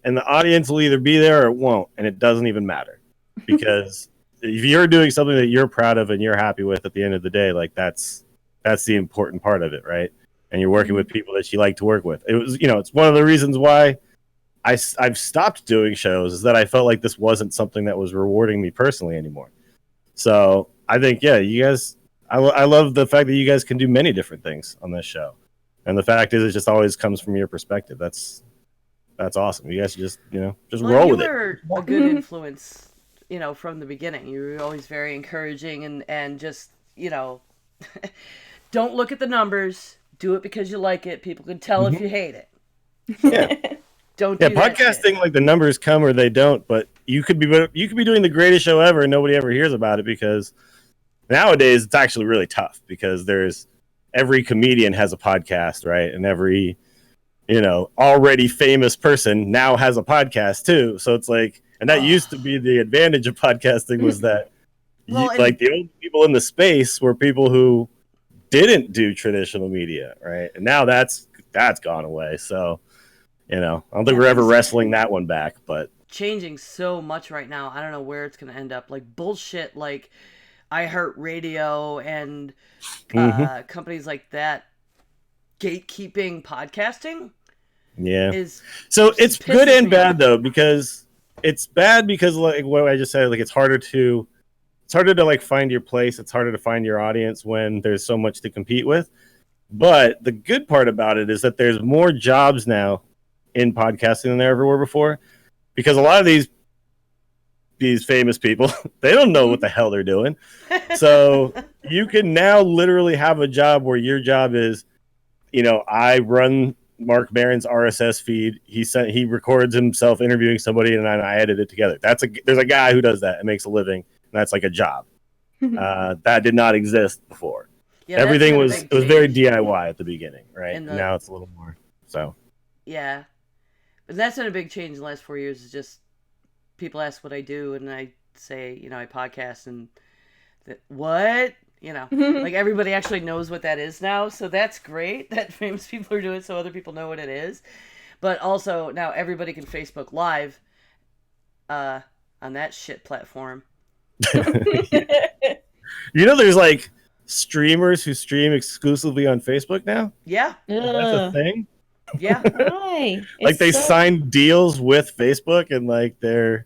and the audience will either be there or it won't, and it doesn't even matter. Because if you're doing something that you're proud of and you're happy with at the end of the day, like that's the important part of it, right? And you're working with people that you like to work with. It was, it's one of the reasons why I've stopped doing shows, is that I felt like this wasn't something that was rewarding me personally anymore. So I think, yeah, you guys, I love the fact that you guys can do many different things on this show. And the fact is, it just always comes from your perspective. That's awesome. You guys just roll with it. You were a good influence, from the beginning. You were always very encouraging and just, don't look at the numbers. Do it because you like it. People can tell if you hate it. Yeah. Don't do that podcasting, shit. like the numbers come or they don't, but you could be doing the greatest show ever and nobody ever hears about it, because nowadays it's actually really tough, because every comedian has a podcast, right? And every already famous person now has a podcast too. So it's like, and that used to be the advantage of podcasting, was that like the old people in the space were people who didn't do traditional media, right? And now that's gone away. So I don't think we're ever wrestling that one back, but changing so much right now. I don't know where it's going to end up. Like bullshit, like iHeartRadio and companies like that gatekeeping podcasting. Yeah. So it's good and bad though, because it's bad because, like what I just said, like it's harder to like find your place. It's harder to find your audience when there's so much to compete with. But the good part about it is that there's more jobs now in podcasting than there ever were before, because a lot of these famous people, they don't know what the hell they're doing. So you can now literally have a job where your job is, I run Mark Maron's RSS feed. He records himself interviewing somebody and I edit it together. There's a guy who does that and makes a living, and that's like a job. That did not exist before. Yeah, everything was very DIY at the beginning, right? And now it's a little more so. Yeah. But that's been a big change in the last 4 years. Is just people ask what I do, and I say, I podcast, and what? Like everybody actually knows what that is now. So that's great that famous people are doing it so other people know what it is. But also now everybody can Facebook Live on that shit platform. There's like streamers who stream exclusively on Facebook now? Yeah. That's a thing? Yeah. Why? Like they signed deals with Facebook and like they're...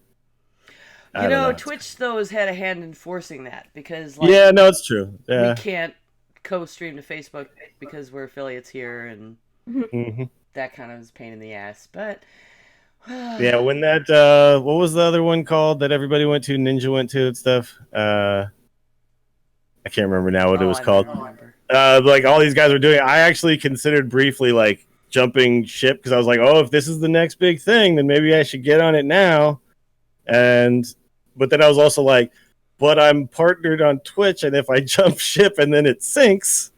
Twitch though has had a hand in forcing that, because yeah, no, it's true. Yeah. We can't co-stream to Facebook because we're affiliates here, and that kind of is a pain in the ass. But yeah, when that what was the other one called that everybody went to, Ninja went to and stuff? I can't remember now what it was called. Like all these guys were doing, I actually considered briefly like jumping ship, because I was like, oh, if this is the next big thing, then maybe I should get on it now. But then I was also like, but I'm partnered on Twitch, and if I jump ship and then it sinks,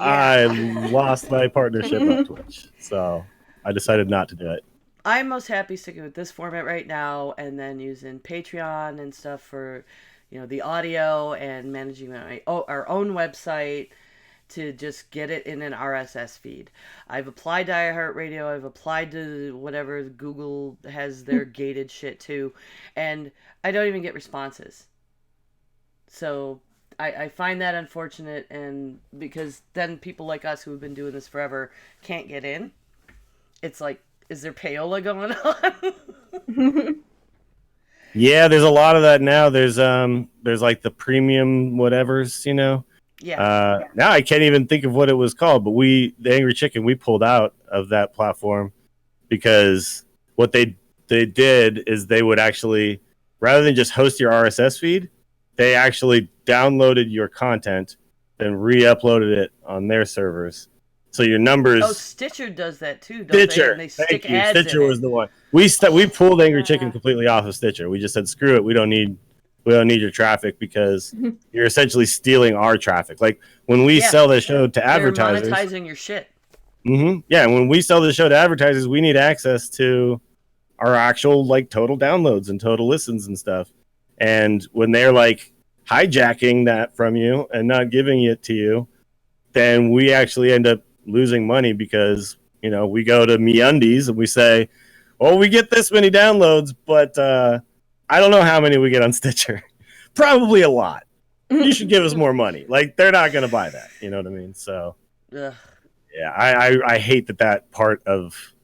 I lost my partnership on Twitch. So I decided not to do it. I'm most happy sticking with this format right now, and then using Patreon and stuff for, the audio, and managing our own website to just get it in an RSS feed. I've applied to iHeartRadio. I've applied to whatever Google has their gated shit too, and I don't even get responses. So I find that unfortunate, and because then people like us who have been doing this forever can't get in. It's like, is there payola going on? Yeah, there's a lot of that now. There's like the premium whatevers, Yeah. Now I can't even think of what it was called, but the Angry Chicken, we pulled out of that platform because what they did is they would actually, rather than just host your RSS feed, they actually downloaded your content and re-uploaded it on their servers. So your numbers. Oh, Stitcher does that too, don't Stitcher. they? And they stick ads Stitcher in was the one. We pulled Angry Chicken completely off of Stitcher. We just said, screw it. We don't need your traffic, because you're essentially stealing our traffic. Like when we sell the show to advertisers, they're monetizing your shit. Yeah, and when we sell the show to advertisers, we need access to our actual like total downloads and total listens and stuff. And when they're like hijacking that from you and not giving it to you, then we actually end up losing money, because You know, we go to MeUndies and we say, well, we get this many downloads, but I don't know how many we get on Stitcher. Probably a lot. You should give us more money. Like, they're not going to buy that. You know what I mean? So, Ugh. yeah, I hate that part of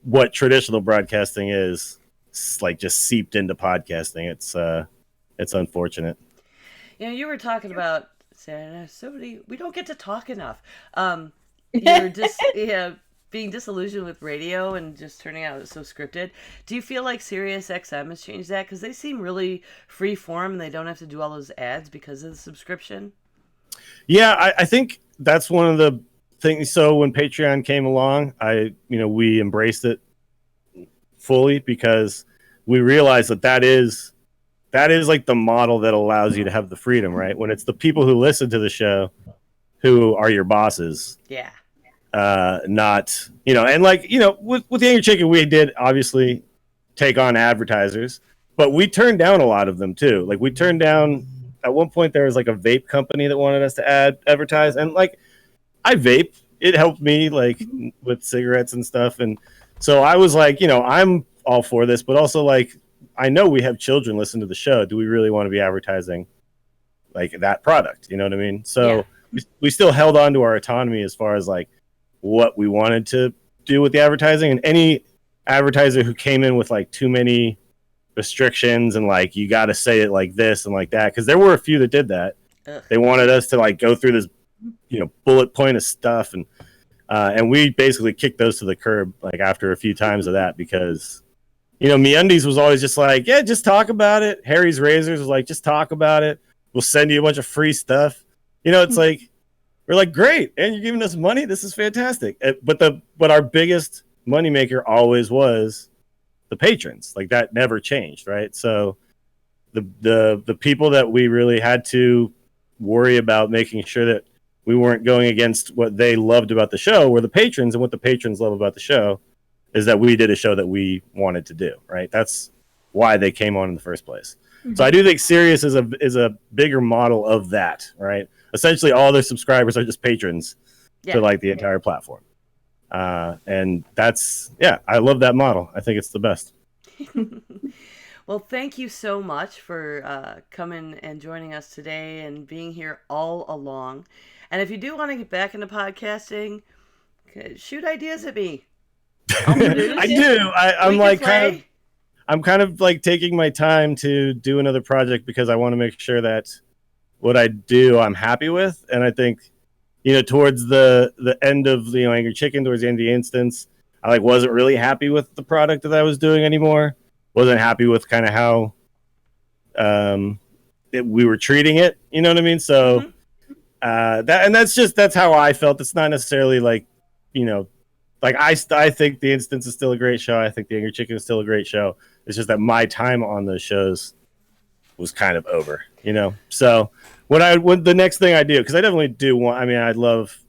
what traditional broadcasting is like just seeped into podcasting. It's unfortunate. You know, you were talking about we don't get to talk enough. You're just being disillusioned with radio and just turning out so scripted. Do you feel like Sirius XM has changed that? Because they seem really free form and they don't have to do all those ads because of the subscription. Yeah, I think that's one of the things. So when Patreon came along, we embraced it fully because we realized that is like the model that allows you to have the freedom, right? When it's the people who listen to the show who are your bosses. Yeah. Not, and like, with the Angry Chicken, we did obviously take on advertisers, but we turned down a lot of them too. Like, we turned down, at one point there was like a vape company that wanted us to advertise, and like, I vape. It helped me like with cigarettes and stuff. And so I was like, I'm all for this, but also like, I know we have children listen to the show. Do we really want to be advertising like that product? You know what I mean? So we still held on to our autonomy as far as like what we wanted to do with the advertising. And any advertiser who came in with like too many restrictions and like, you got to say it like this and like that, because there were a few that did that. They wanted us to like go through this, bullet point of stuff. And we basically kicked those to the curb, like after a few times of that, because, MeUndies was always just like, yeah, just talk about it. Harry's Razors was like, just talk about it. We'll send you a bunch of free stuff. It's like, we're like, great. And you're giving us money. This is fantastic. But our biggest moneymaker always was the patrons. Like, that never changed. Right. So the people that we really had to worry about making sure that we weren't going against what they loved about the show were the patrons, and what the patrons love about the show is that we did a show that we wanted to do, right? That's why they came on in the first place. Mm-hmm. So I do think Sirius is a bigger model of that, right? Essentially, all their subscribers are just patrons to like the entire platform. And that's, I love that model. I think it's the best. Well, thank you so much for coming and joining us today and being here all along. And if you do want to get back into podcasting, shoot ideas at me. I do. I'm kind of like taking my time to do another project because I want to make sure that what I do, I'm happy with. And I think, towards the end of the Angry Chicken, towards the end of the instance, I like wasn't really happy with the product that I was doing anymore. Wasn't happy with kind of how we were treating it. You know what I mean? So that's how I felt. It's not necessarily like, like I think the instance is still a great show. I think the Angry Chicken is still a great show. It's just that my time on those shows was kind of over, So what the next thing I do, because I definitely do want. I mean, I love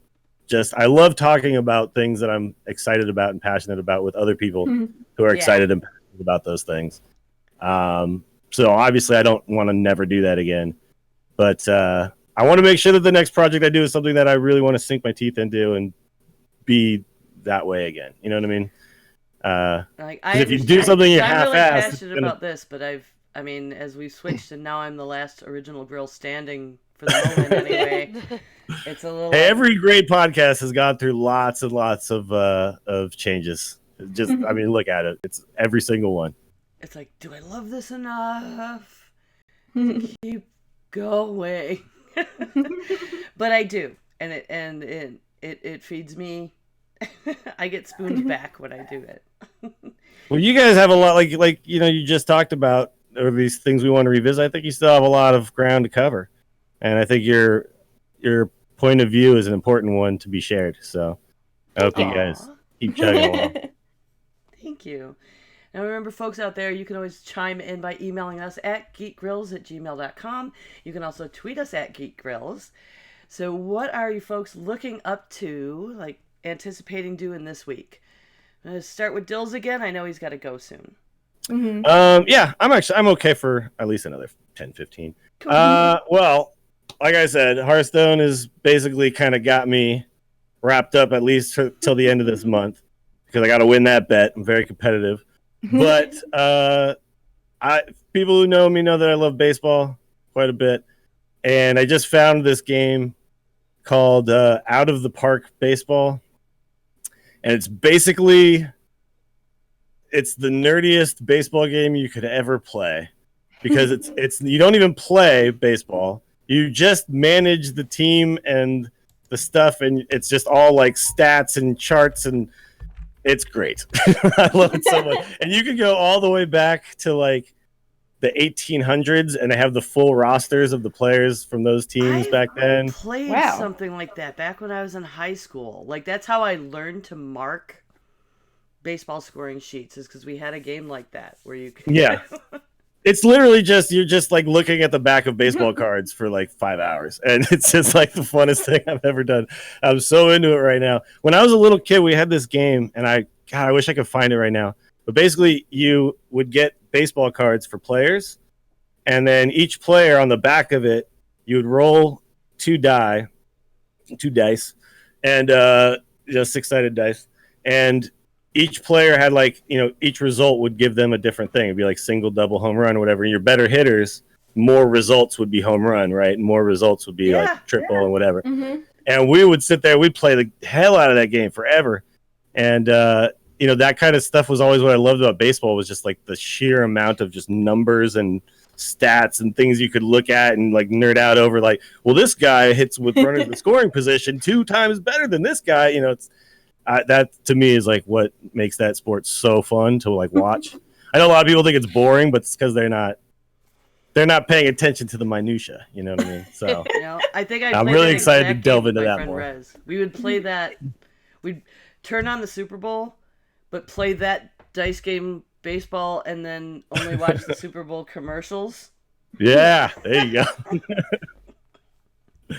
talking about things that I'm excited about and passionate about with other people who are excited and passionate about those things. So obviously, I don't want to never do that again, but I want to make sure that the next project I do is something that I really want to sink my teeth into and be that way again. You know what I mean? If you do something you half-assed, I'm really passionate about this, but as we switched and now I'm the last original grill standing for the moment anyway. It's a little. Hey, every great podcast has gone through lots and lots of changes. Just, look at it. It's every single one. It's like, do I love this enough to keep going? But I do, and it feeds me. I get spooned back when I do it. Well, you guys have a lot, like you just talked about, or these things we want to revisit. I think you still have a lot of ground to cover, and I think your point of view is an important one to be shared. So I hope you guys keep chugging along. Thank you. Now remember, folks out there, you can always chime in by emailing us at geekgrills@gmail.com. You can also tweet us at geekgrills. So what are you folks looking up to, like anticipating doing this week? I'm going to start with Dills again. I know he's got to go soon. Mm-hmm. I'm okay for at least another 10-15. Cool. Well, like I said, Hearthstone has basically kind of got me wrapped up at least till the end of this month. because I got to win that bet. I'm very competitive. But people who know me know that I love baseball quite a bit. And I just found this game called Out of the Park Baseball. And it's basically it's the nerdiest baseball game you could ever play, because it's you don't even play baseball. You just manage the team and the stuff, and it's just all like stats and charts, and it's great. I love it so much. And you can go all the way back to like the 1800s, and they have the full rosters of the players from those teams back then. Played Wow. something like that back when I was in high school. Like that's how I learned to mark baseball scoring sheets, is because we had a game like that where you could... Yeah. It's literally just you're just like looking at the back of baseball cards for like 5 hours, and it's just like the funnest thing I've ever done. I'm so into it right now. When I was a little kid, we had this game, and I wish I could find it right now. But basically, you would get baseball cards for players, and then each player on the back of it, you would roll two dice, and 6-sided dice, and each player had like, each result would give them a different thing. It'd be like single, double, home run, whatever. And your better hitters, more results would be home run, right? And more results would be like triple and whatever. Mm-hmm. And we would sit there, we'd play the hell out of that game forever. And, that kind of stuff was always what I loved about baseball, was just like the sheer amount of just numbers and stats and things you could look at and like nerd out over. Like, well, this guy hits with runners in scoring position 2 times better than this guy. It's that to me is like what makes that sport so fun to like watch. I know a lot of people think it's boring, but it's because they're not paying attention to the minutia. You know what I mean? So I think I'm really excited to delve into that more. Rez. We would play that. We'd turn on the Super Bowl, but play that dice game baseball, and then only watch the Super Bowl commercials. Yeah, there you go.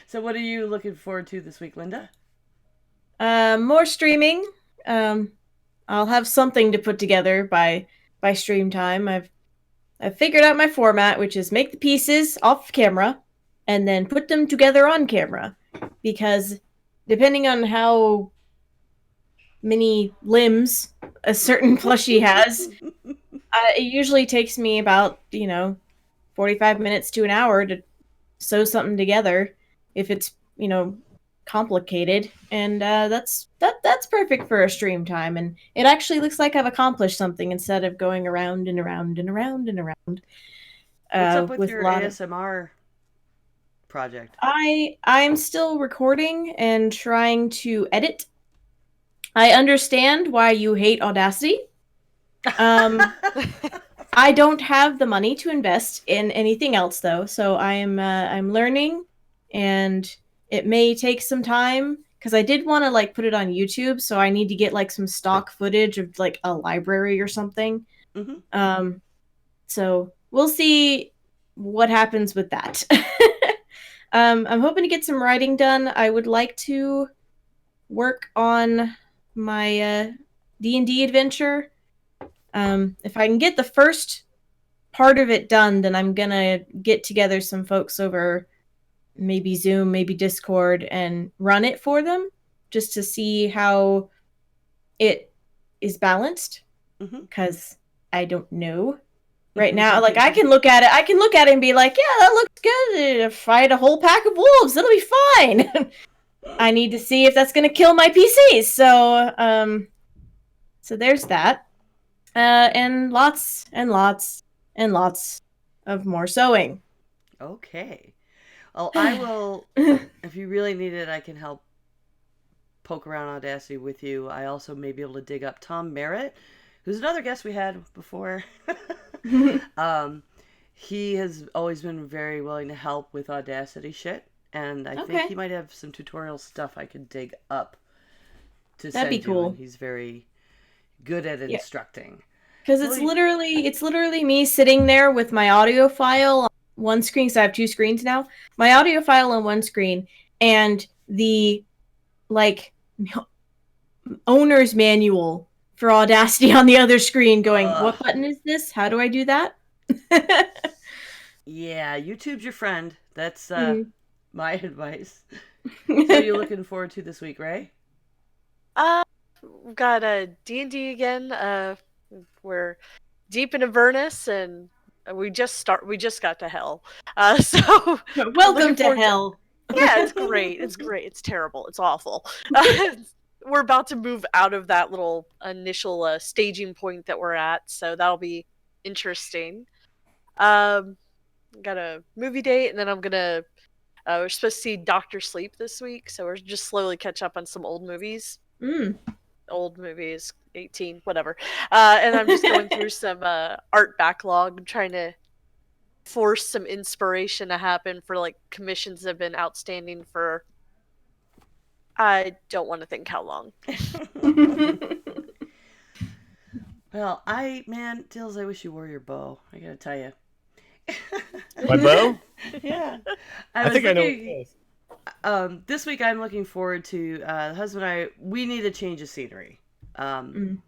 So, what are you looking forward to this week, Linda? More streaming. I'll have something to put together by stream time. I've figured out my format, which is make the pieces off camera and then put them together on camera, because depending on how many limbs a certain plushie has, it usually takes me about 45 minutes to an hour to sew something together if it's complicated, and that's perfect for a stream time, and it actually looks like I've accomplished something instead of going around and around and around and around. What's up with your ASMR project? I'm still recording and trying to edit. I understand why you hate Audacity. I don't have the money to invest in anything else though, so I'm learning, and it may take some time, because I did want to like put it on YouTube, so I need to get like some stock footage of like a library or something. Mm-hmm. So we'll see what happens with that. I'm hoping to get some writing done. I would like to work on my D&D adventure. If I can get the first part of it done, then I'm gonna get together some folks over maybe Zoom, maybe Discord, and run it for them just to see how it is balanced, because I don't know right now. Like, I can look at it and be like, yeah, that looks good. Fight a whole pack of wolves, it'll be fine. I need to see if that's gonna kill my PCs. So there's that. And lots and lots and lots of more sewing. Okay. Well, I will, if you really need it, I can help poke around Audacity with you. I also may be able to dig up Tom Merritt, who's another guest we had before. He has always been very willing to help with Audacity shit, and I think he might have some tutorial stuff I could dig up to That'd be cool. He's very good at instructing. Because it's literally me sitting there with my audio file on one screen, because I have 2 screens now. My audio file on one screen, and the owner's manual for Audacity on the other screen, going, what button is this? How do I do that? Yeah, YouTube's your friend. That's my advice. So you're looking forward to this week, Ray? we've got D&D again. We're deep in Avernus, and we just got to hell. So Welcome to hell. yeah, it's great. It's great. It's terrible. It's awful. We're about to move out of that little initial staging point that we're at, so that'll be interesting. Got a movie date, and then I'm gonna. We're supposed to see Doctor Sleep this week, so we're just slowly catch up on some old movies. Old movies, 18, whatever. And I'm just going through some art backlog, trying to force some inspiration to happen for like commissions that have been outstanding for. I don't want to think how long. Well, Dills, I wish you wore your bow. I gotta tell you. My bow? Yeah. I think I know what it is. This week I'm looking forward to the husband and I. We need a change of scenery, and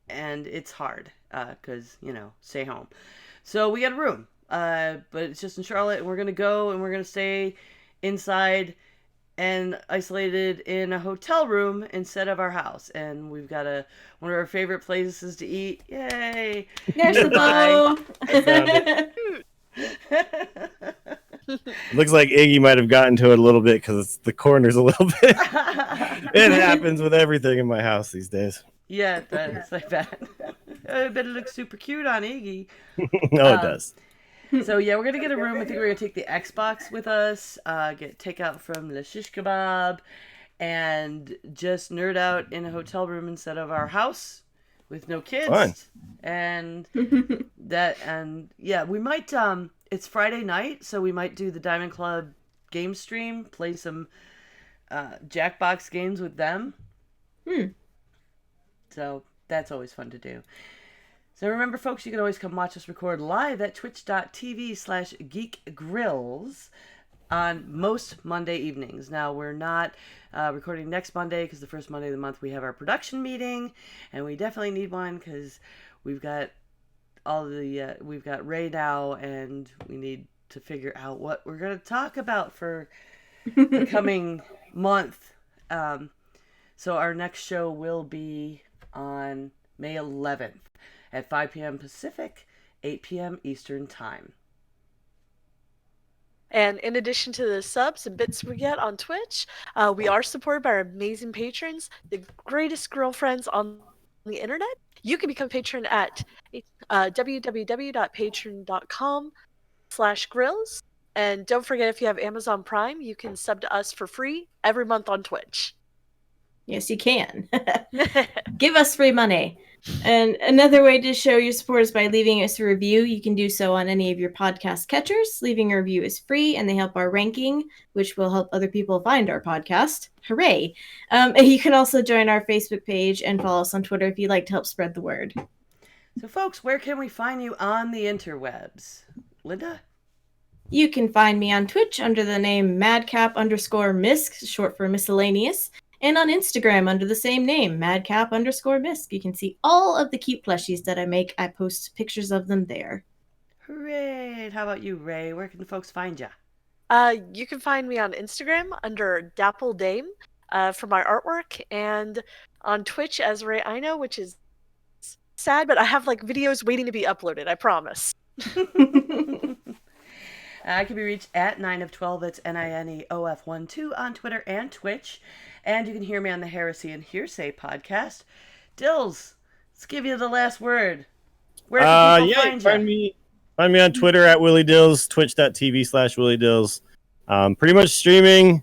it's hard because stay home. So we got a room, but it's just in Charlotte, and we're gonna go and we're gonna stay inside and isolated in a hotel room instead of our house. And we've got one of our favorite places to eat. Yay! There's the bow. It looks like Iggy might have gotten to it a little bit because the corner's a little bit. It happens with everything in my house these days. Yeah, it does. I bet. I bet it looks super cute on Iggy. No, it does. So yeah, we're gonna get a room. I think we're gonna take the Xbox with us, get takeout from the Shish Kebab, and just nerd out in a hotel room instead of our house with no kids. Fun. And yeah, we might. It's Friday night, so we might do the Diamond Club game stream, play some Jackbox games with them. So that's always fun to do. So remember, folks, you can always come watch us record live at twitch.tv/geekgrills on most Monday evenings. Now, we're not recording next Monday because the first Monday of the month we have our production meeting, and we definitely need one because we've got we've got Ray now, and we need to figure out what we're going to talk about for the coming month. So our next show will be on May 11th. At 5 p.m. Pacific, 8 p.m. Eastern Time. And in addition to the subs and bits we get on Twitch, we are supported by our amazing patrons, the greatest girlfriends on the internet. You can become a patron at www.patreon.com/grills. And don't forget, if you have Amazon Prime, you can sub to us for free every month on Twitch. Yes, you can. Give us free money. And another way to show your support is by leaving us a review. You can do so on any of your podcast catchers. Leaving a review is free, and they help our ranking, which will help other people find our podcast. Hooray! And you can also join our Facebook page and follow us on Twitter if you'd like to help spread the word. So, folks, where can we find you on the interwebs? Linda? You can find me on Twitch under the name madcap_misc, short for miscellaneous. And on Instagram under the same name, madcap_misc. You can see all of the cute plushies that I make. I post pictures of them there. Hooray! How about you, Ray? Where can the folks find you? You can find me on Instagram under Dapple Dame for my artwork, and on Twitch as Ray Ino, which is sad, but I have like videos waiting to be uploaded, I promise. I can be reached at 9of12. That's NINEOF12 on Twitter and Twitch. And you can hear me on the Heresy and Hearsay podcast. Dills, let's give you the last word. Where can people find you? Find me on Twitter at Willie Dills, twitch.tv/Willie Dills. Pretty much streaming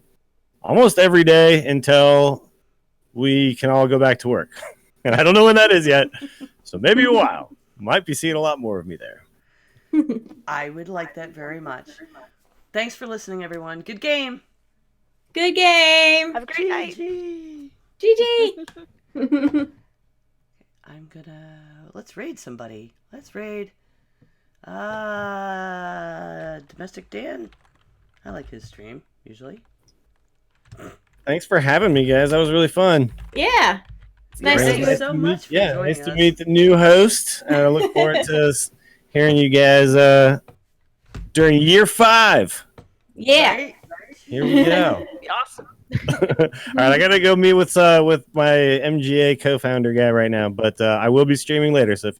almost every day until we can all go back to work. And I don't know when that is yet. So maybe a while. Might be seeing a lot more of me there. I would like that very much. Thanks for listening, everyone. Good game. Good game. Have a great night. GG. Let's raid somebody. Let's raid Domestic Dan. I like his stream usually. Thanks for having me, guys. That was really fun. Yeah. It's nice Thank to you so much for joining nice us. to meet the new host. And I look forward to hearing you guys during year 5. Yeah. Right? Here we go. Awesome. All right, I gotta go meet with my MGA co-founder guy right now, but I will be streaming later. So if